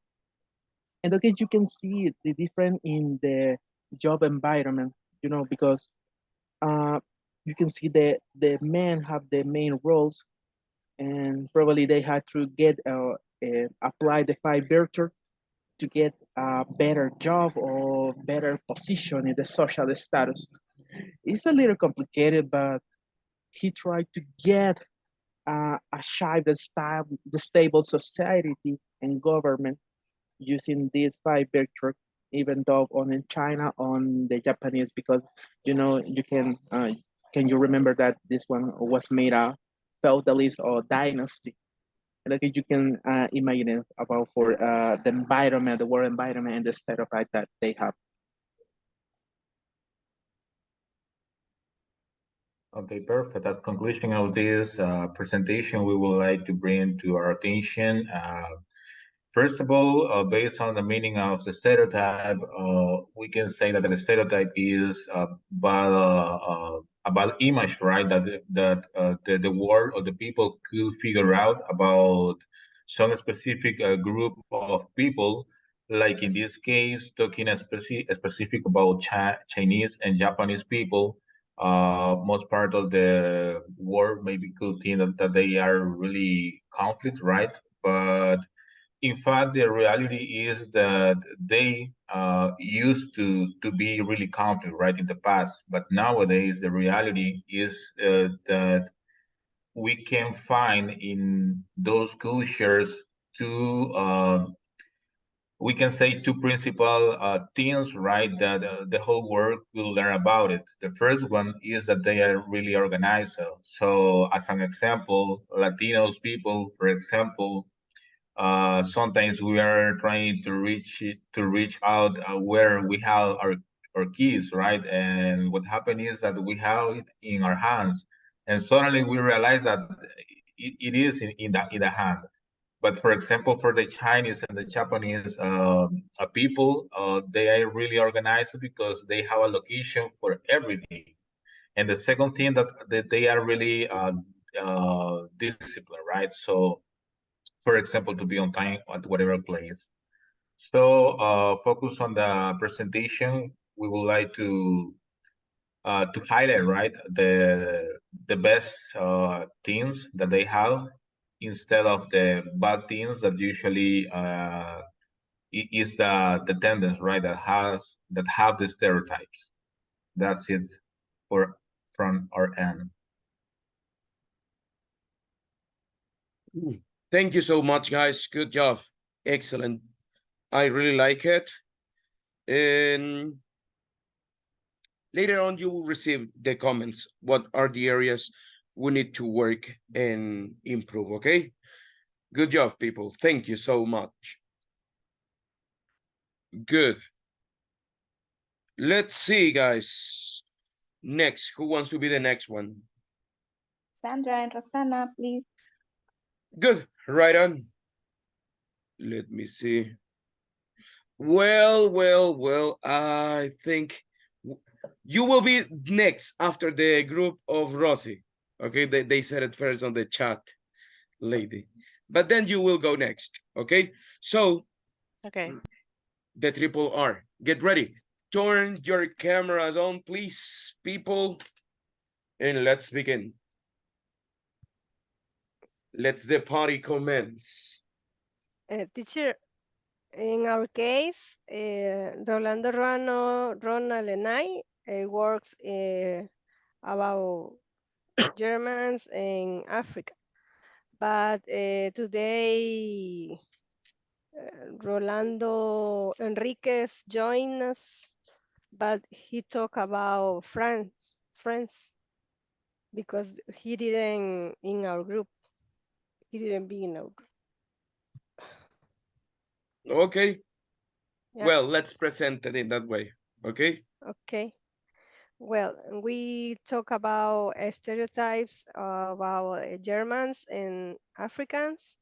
And that case, you can see the difference in the job environment, because you can see the men have the main roles, and probably they had to get apply the 5 virtues to get a better job or better position in the social status. It's a little complicated, but he tried to get a child the stable society and government using these 5 virtues, even though in China, on the Japanese, because you can you remember that this one was made a feudalist or dynasty. And you can imagine about for the environment, the world environment, and the stereotype that they have. Okay, perfect. As conclusion of this presentation, we would like to bring to our attention, first of all, based on the meaning of the stereotype, we can say that the stereotype is about image, right? That the world or the people could figure out about some specific group of people, like in this case, talking specific about Chinese and Japanese people. Most part of the world maybe could think that they are really conflict, right? But in fact, the reality is that they used to be really conflict, right, in the past. But nowadays, the reality is that we can find in those cultures two we can say two principal things, right, that the whole world will learn about it. The first one is that they are really organized. So as an example, Latinos people, for example, sometimes we are trying to reach out where we have our keys, right? And what happened is that we have it in our hands, and suddenly we realize that it is in the hand. But for example, for the Chinese and the Japanese people, they are really organized because they have a location for everything. And the second thing that they are really disciplined, right? So, for example, to be on time at whatever place. So focus on the presentation. We would like to highlight, right, the best things that they have instead of the bad things that usually is the tendency, right, that have the stereotypes. That's it for from our end. Thank you so much, guys. Good job. Excellent. I really like it. And later on, you will receive the comments. What are the areas we need to work and improve, okay? Good job, people. Thank you so much. Good. Let's see, guys. Next, who wants to be the next one? Sandra and Roxana, please. Good, right on. Let me see. Well, I think you will be next after the group of Rosie. Okay, they said it first on the chat, lady. But then you will go next, okay? So, Okay. the triple R, get ready. Turn your cameras on, please, people. And let's begin. Let's the party commence. Teacher, in our case, Rolando Ronald and I works about Germans in Africa. But today, Rolando Enriquez joined us, but he talked about France, because he didn't in our group. He didn't be in our group. Okay. Yeah. Well, let's present it in that way, okay? Okay. Well, we talk about stereotypes about Germans and Africans.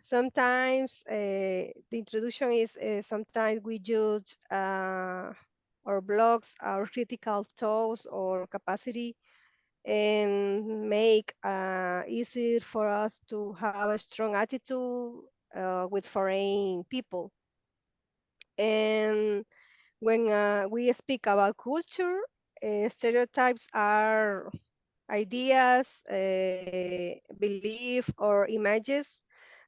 Sometimes the introduction is sometimes we judge our blocks, our critical thoughts or capacity, and make easier for us to have a strong attitude with foreign people. And when we speak about culture, stereotypes are ideas, belief, or images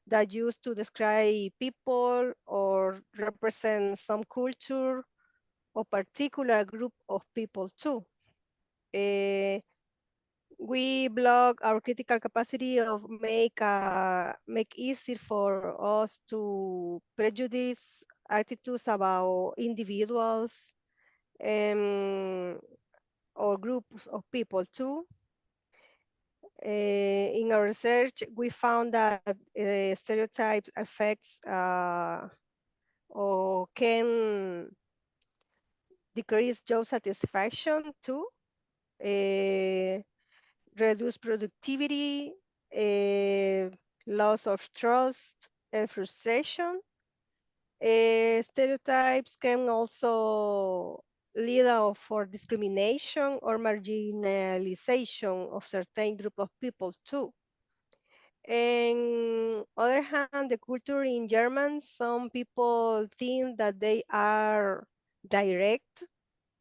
that used to describe people or represent some culture or particular group of people too. We block our critical capacity of make easy for us to prejudice attitudes about individuals or groups of people too. In our research, we found that stereotypes affects or can decrease job satisfaction too, reduce productivity, loss of trust, and frustration. Stereotypes can also lead for discrimination or marginalization of certain group of people too. On other hand, the culture in German, some people think that they are direct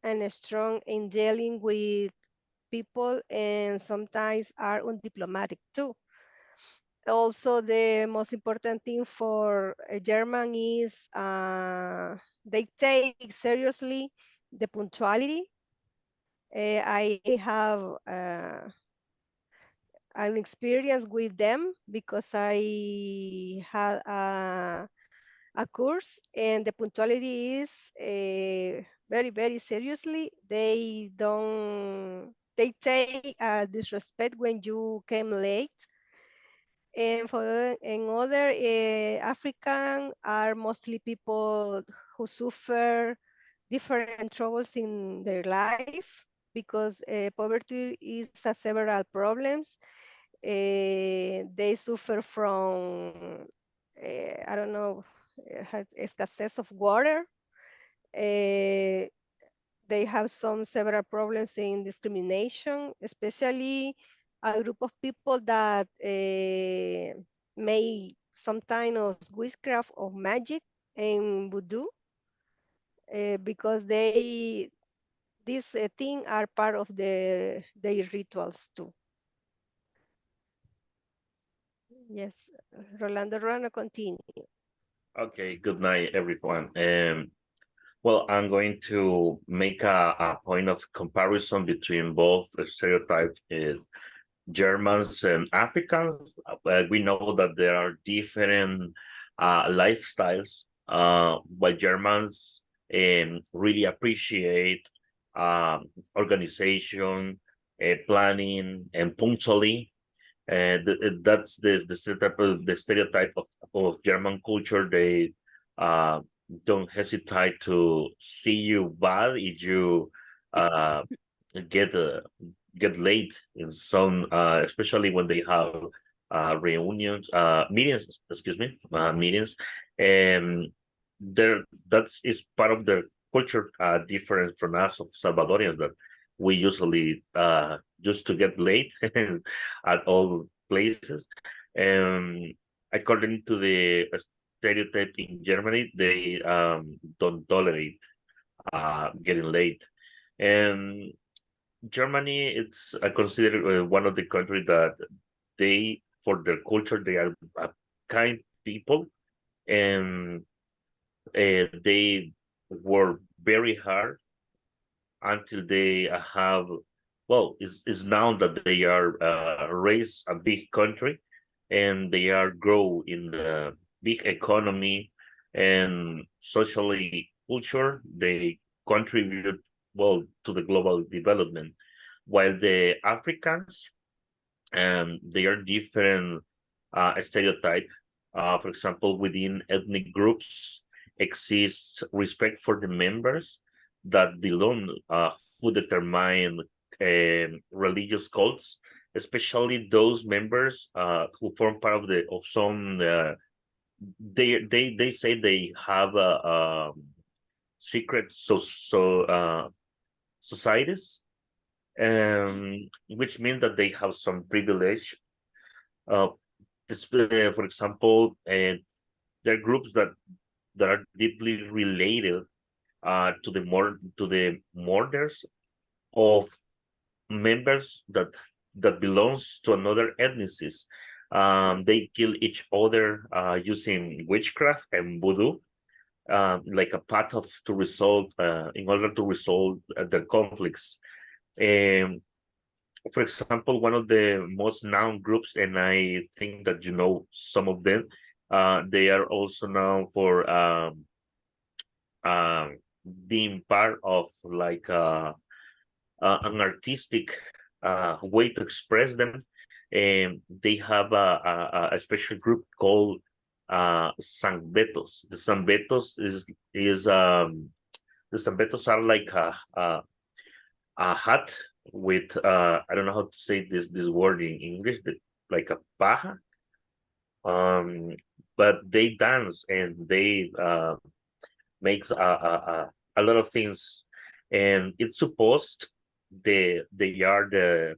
and strong in dealing with people and sometimes are undiplomatic too. Also, the most important thing for a German is they take seriously the punctuality. I have an experience with them because I had a course and the punctuality is very, very seriously. They take disrespect when you came late. And for other African are mostly people who suffer different troubles in their life because poverty is several problems. they suffer from, I don't know, escasez of water. They have several problems in discrimination, especially a group of people that make some kind of witchcraft of magic and voodoo, because these things are part of their rituals too. Yes, Rolando Ruano, continue. Okay, good night, everyone. Well, I'm going to make a point of comparison between both stereotypes, Germans and Africans. We know that there are different lifestyles. But Germans really appreciate organization, planning, and punctually. And that's the stereotype of German culture. They don't hesitate to see you bad if you get late in some, especially when they have reunions, meetings, excuse me, meetings, and that is part of their culture, different from us of Salvadorians, that we usually just to get late at all places. And according to the stereotype in Germany, they don't tolerate getting late. And Germany, it's considered one of the countries that they, for their culture, they are kind people, and they work very hard until they have, well, it's now that they are raised a big country, and they are grow in the big economy and socially culture. They contribute well to the global development, while the Africans, they are different stereotype. For example, within ethnic groups exists respect for the members that belong, who determine religious cults, especially those members who form part of some. They say they have a secret societies, which means that they have some privilege. For example, there are groups that are deeply related to the murders of members that belongs to another ethnicity. They kill each other using witchcraft and voodoo, like a path to resolve, in order to resolve the conflicts. For example, one of the most known groups, and I think that you know some of them, they are also known for being part of like an artistic way to express them. And they have a special group called Sangbetos. The Sangbetos the Sangbetos are like a hat with I don't know how to say this word in English, like a paja. But they dance and they make a lot of things, and it's supposed they are the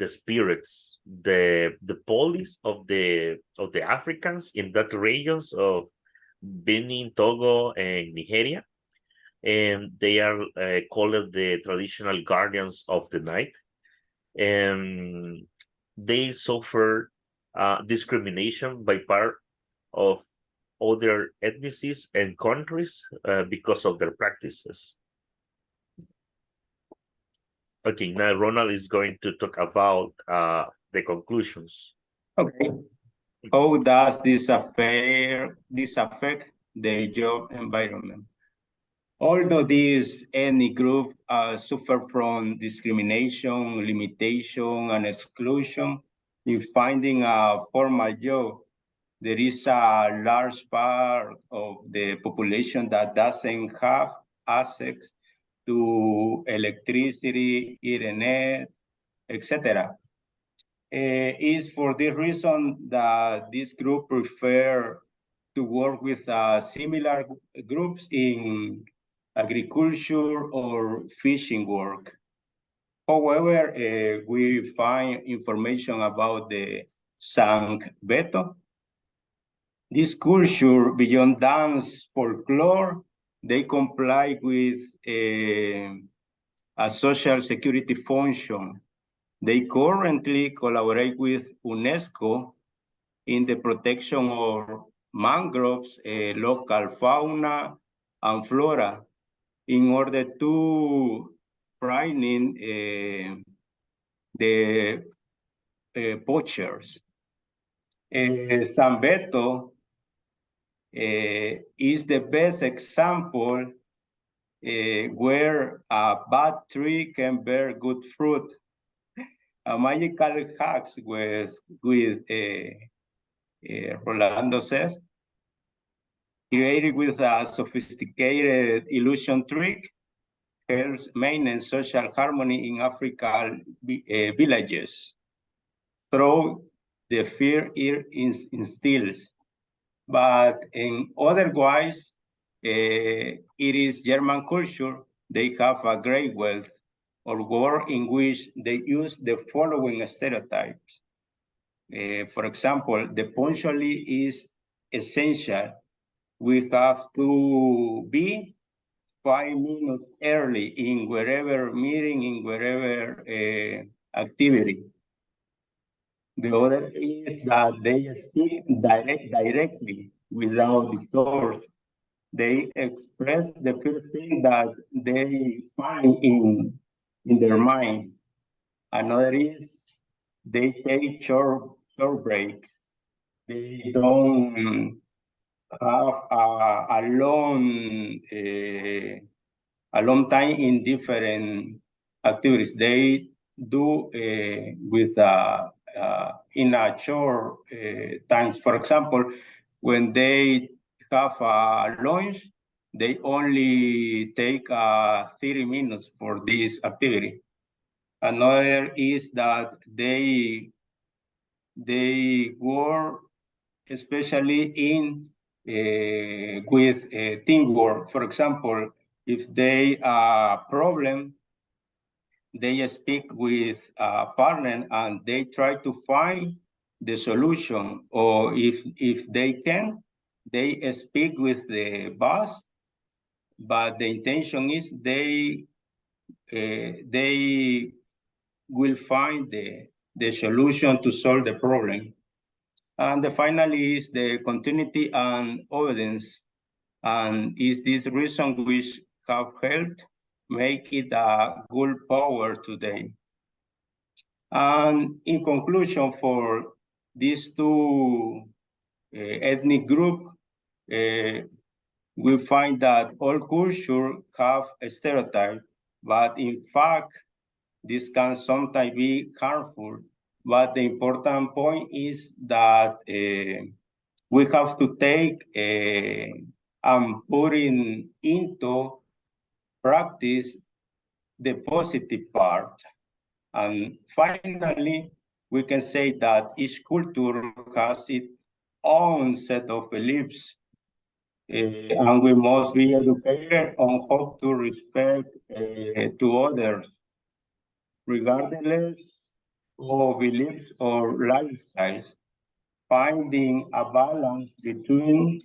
spirits, the police of the Africans in that regions of Benin, Togo, and Nigeria. And they are called the traditional guardians of the night, and they suffer discrimination by part of other ethnicities and countries because of their practices. Okay, now Ronald is going to talk about the conclusions. Okay. How does this affect their job environment? Although these ethnic groups suffer from discrimination, limitation, and exclusion in finding a formal job, there is a large part of the population that doesn't have access to electricity, internet, etc. is for this reason that this group prefer to work with similar groups in agriculture or fishing work. However, we find information about the San Beto. This culture, beyond dance folklore, they comply with a social security function. They currently collaborate with UNESCO in the protection of mangroves, local fauna and flora, in order to frightening the poachers. San Beto is the best example where a bad tree can bear good fruit. A magical hacks with Rolando says, created with a sophisticated illusion trick, helps maintain social harmony in African villages through the fear it instills. But in otherwise, it is German culture. They have a great wealth or word in which they use the following stereotypes. For example, the punctuality is essential. We have to be 5 minutes early in wherever meeting, in wherever activity. The other is that they speak directly without detours. They express the first thing that they find in their mind. Another is they take short breaks. They don't have a long time in different activities. They do with in a short times. For example, when they have a lunch, they only take 30 minutes for this activity. Another is that they work especially in with teamwork. For example, if they problem, they speak with a partner and they try to find the solution. Or if they can, they speak with the boss, but the intention is they will find the solution to solve the problem. And the finally is the continuity and obedience. And is this reason which have helped make it a good power today. And in conclusion, for these two ethnic group, we find that all cultures have a stereotype, but in fact, this can sometimes be harmful. But the important point is that we have to take and putting into practice the positive part. And finally, we can say that each culture has its own set of beliefs, and we must be educated on how to respect to others, regardless of beliefs or lifestyles, finding a balance between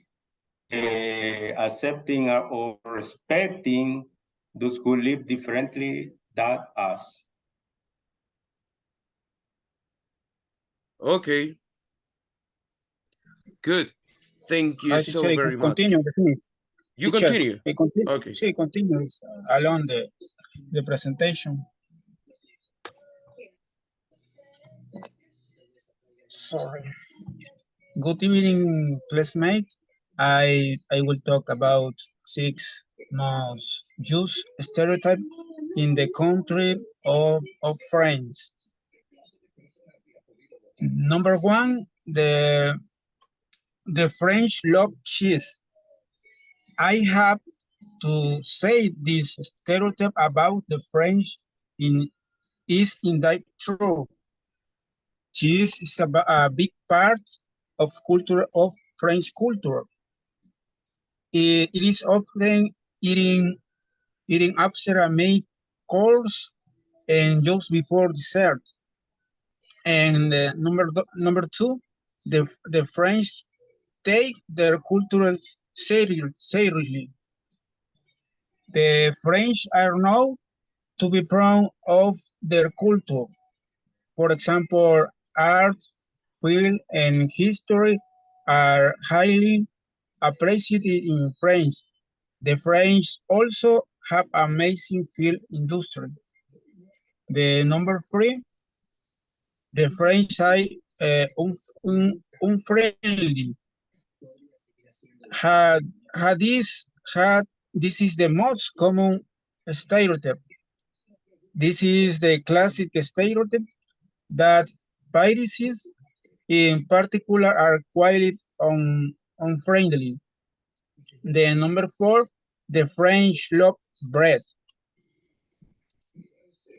accepting or respecting those who live differently than us. Okay. Good. Thank you so very much. Continue, You teacher, continue. Okay. Sí, continues along the presentation. Sorry. Good evening, classmates. I will talk about 6 most used stereotypes in the country of France. Number 1, the French love cheese. I have to say this stereotype about the French is indeed true. Cheese is a big part of culture of French culture. It is often eating after a main course and just before dessert. And number two, the French take their cultural seriously. The French are known to be proud of their culture. For example, art, film, and history are highly appreciated in France. The French also have amazing film industry. The number three, the French are unfriendly. Had had this is the most common stereotype. This is the classic stereotype that Parisians in particular are quite unfriendly. The number four, the French love bread.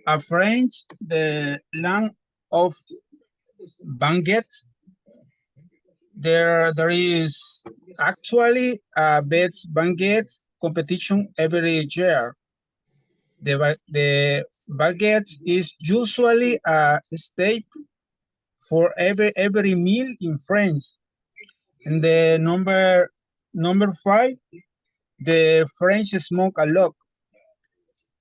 A French, the land of baguettes. There is actually a best baguette competition every year. The baguette is usually a staple for every meal in France. And the number five, the French smoke a lot.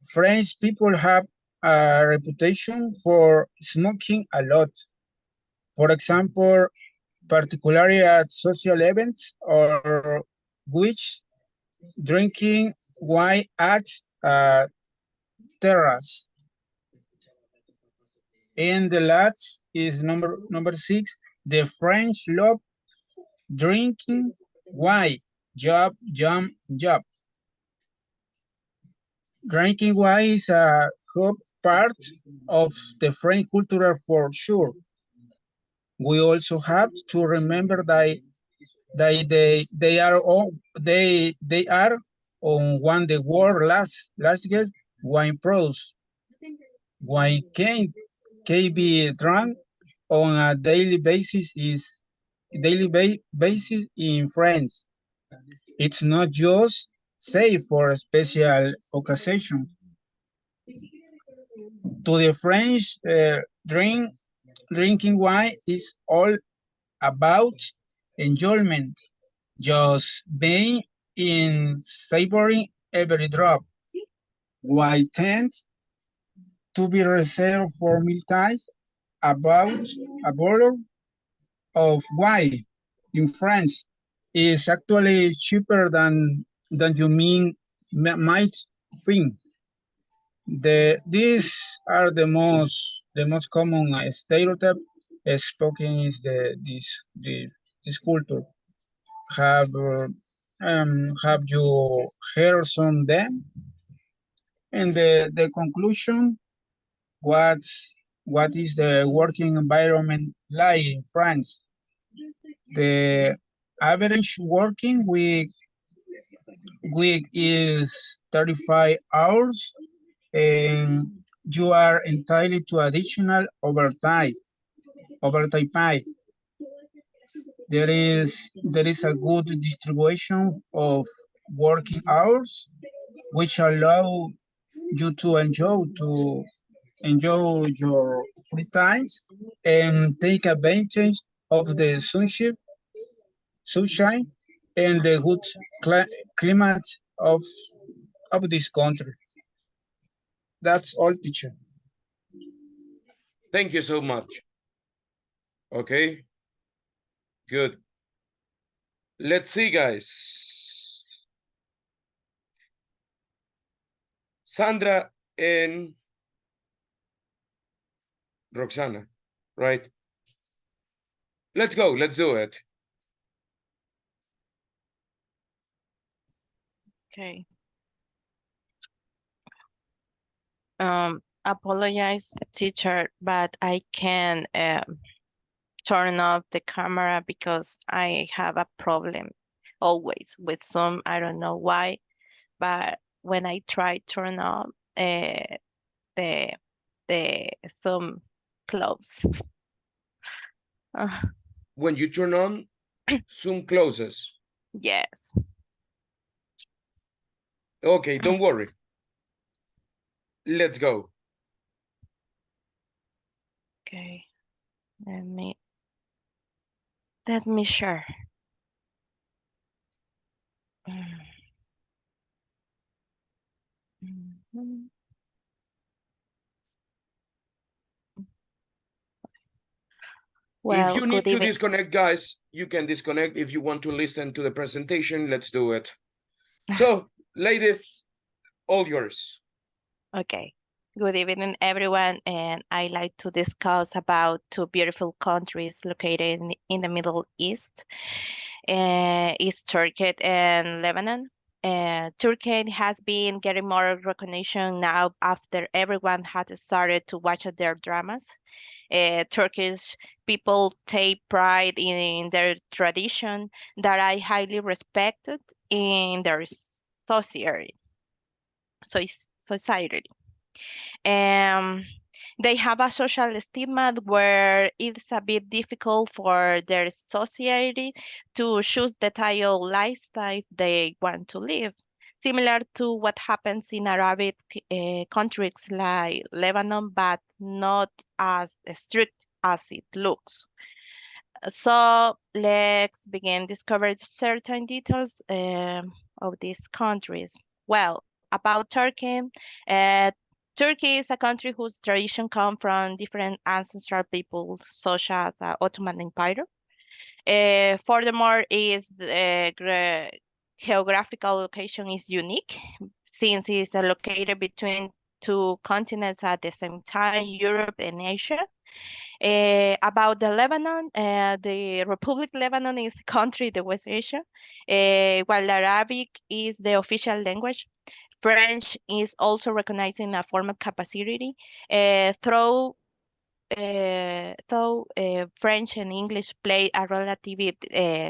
French people have a reputation for smoking a lot. For example, particularly at social events or which drinking wine at a terrace. And the last is number six. The French love drinking wine. Job. Drinking wine is a hub part of the French culture for sure. We also have to remember that they are on one the world largest wine producers. Wine can be drunk on a daily basis in France. It's not just safe for a special occasion. To the French, drinking wine is all about enjoyment, just being in savoring every drop. Wine tends to be reserved for mealtimes. About a bottle of wine in France is actually cheaper than you might think. These are the most common stereotype spoken is this culture. Have you heard some them? And the conclusion, what is the working environment like in France? The average working week is 35 hours, and you are entitled to additional overtime pay. There is a good distribution of working hours, which allow you to enjoy your free times and take advantage of the sunshine and the good climate of this country. That's all, teacher. Thank you so much. Okay. Good. Let's see, guys. Sandra and Roxana, right? Let's go. Let's do it. Okay. Apologize, teacher, but I can turn off the camera because I have a problem always with Zoom. I don't know why, but when I try turn on the Zoom close. When you turn on, Zoom closes. Yes. Okay, don't worry. Let's go. Okay. Let me share. Mhm. If Well, you good need to evening. disconnect, guys, you can disconnect. If you want to listen to the presentation, let's do it. So, ladies, all yours. Okay. Good evening, everyone. And I like to discuss about two beautiful countries located in the Middle East. Is Turkey and Lebanon. Turkey has been getting more recognition now after everyone had started to watch their dramas. Turkish people take pride in their tradition that I highly respected in their society. Society. Um, they have a social stigma where it's a bit difficult for their society to choose the type of lifestyle they want to live, similar to what happens in Arabic countries like Lebanon, but not as strict as it looks. So let's begin discover certain details of these countries. Well, about Turkey, uh, Turkey is a country whose tradition come from different ancestral peoples, such as Ottoman Empire. Furthermore, is geographical location is unique since it's located between two continents at the same time, Europe and Asia. About the Lebanon, the Republic Lebanon is a country in the West Asia, while Arabic is the official language. French is also recognizing a formal capacity, though French and English play a relatively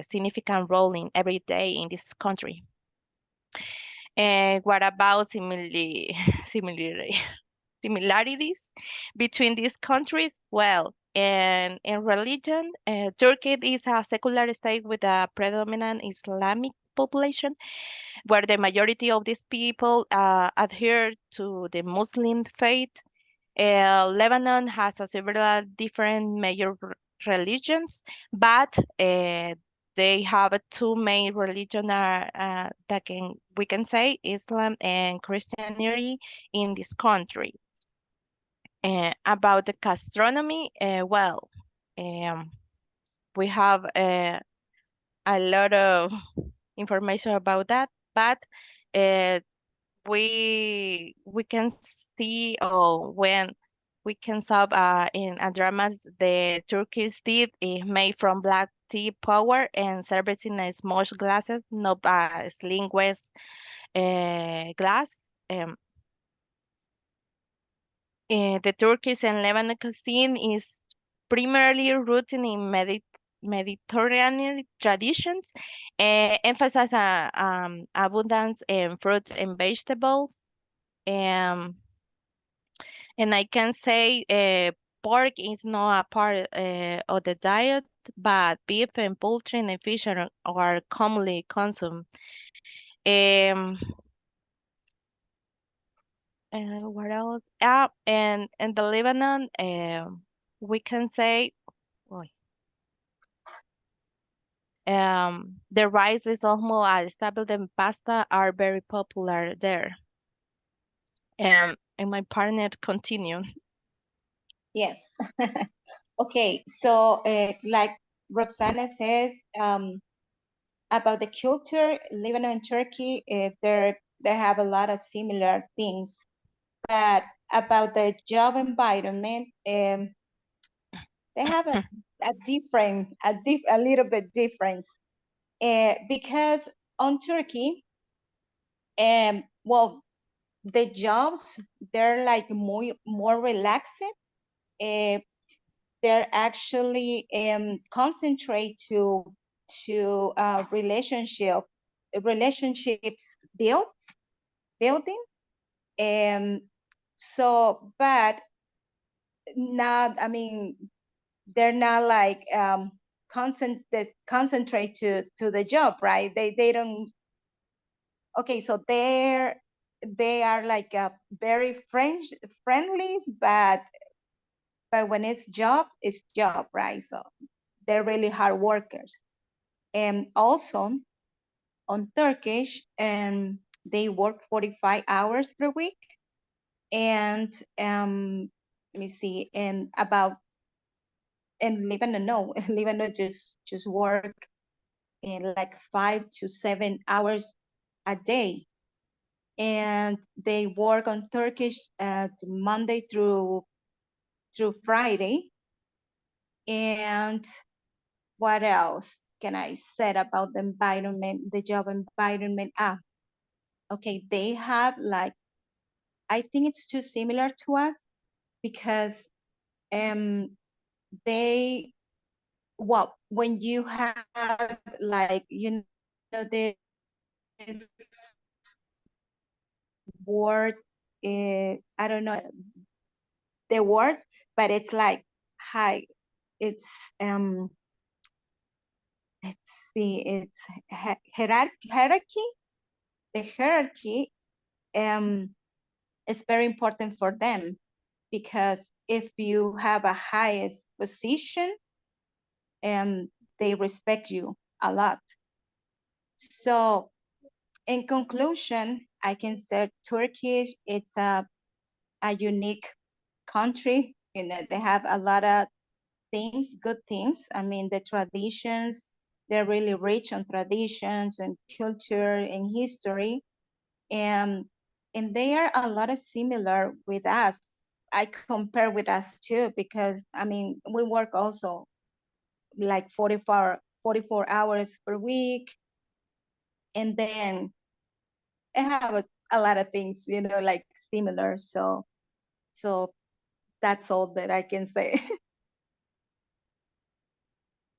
significant role in every day in this country. What about similarities between these countries? Well, in religion, Turkey is a secular state with a predominant Islamic population, where the majority of these people adhere to the Muslim faith. Lebanon has several different major religions, but they have two main religions that we can say Islam and Christianity in this country. About the gastronomy, well, we have a lot of information about that, but uh, we can see when we can saw in a dramas the Turkish tea is made from black tea powder and served in a small glasses, not slingless glass. Um, the Turkish and Lebanese cuisine is primarily rooted in Mediterranean traditions, emphasize abundance in fruits and vegetables. Um, and I can say pork is not a part of the diet, but beef and poultry and fish are commonly consumed. Um, what else? And in the Lebanon, we can say, oh, the rice is almost stable and pasta are very popular there. And my partner continue. Yes. Okay, so like Roxana says, about the culture, Lebanon and Turkey, they have a lot of similar things. But about the job environment, they have a little bit different. Because on Turkey, well, the jobs, they're like more relaxed. They're actually concentrate to relationships building. So, but not, I mean, they're not like concentrate to the job, right? They don't. Okay, so they are like very friendly, but when it's job, right? So they're really hard workers. And also on Turkish, they work 45 hours per week. And let me see, and Lebanon, no, Lebanon just work in like 5 to 7 hours a day. And they work on Turkish Monday through Friday. And what else can I say about the environment, the job environment? Okay, they have like, I think it's too similar to us, because they, well, when you have like, you know, this word, I don't know the word, but it's like high, it's let's see, it's hierarchy. The hierarchy is very important for them, because if you have a highest position, they respect you a lot. So in conclusion, I can say Turkish, it's a unique country. You know, they have a lot of things, good things. I mean, the traditions, they're really rich on traditions and culture and history. And they are a lot of similar with us. I compare with us too, because I mean, we work also like 44 hours per week. And then I have a lot of things, you know, like similar. So that's all that I can say.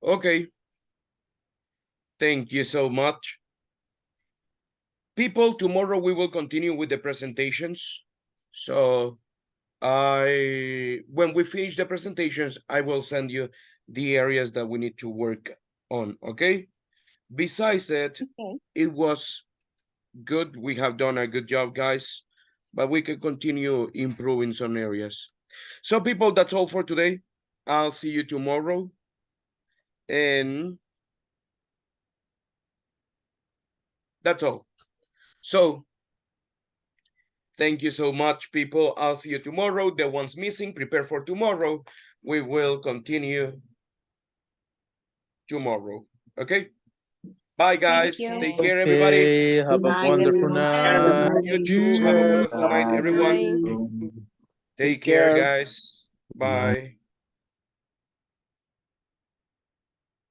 Okay. Thank you so much. People, tomorrow we will continue with the presentations. So when we finish the presentations, I will send you the areas that we need to work on, okay? Besides that, it was good. We have done a good job, guys, but we can continue improving some areas. So people, that's all for today. I'll see you tomorrow. And that's all. So thank you so much, people. I'll see you tomorrow. The ones missing, prepare for tomorrow. We will continue tomorrow. Okay? Bye, guys. Take care, everybody. Have a wonderful night. You too. Have a wonderful night, everyone. Take care, guys. Bye.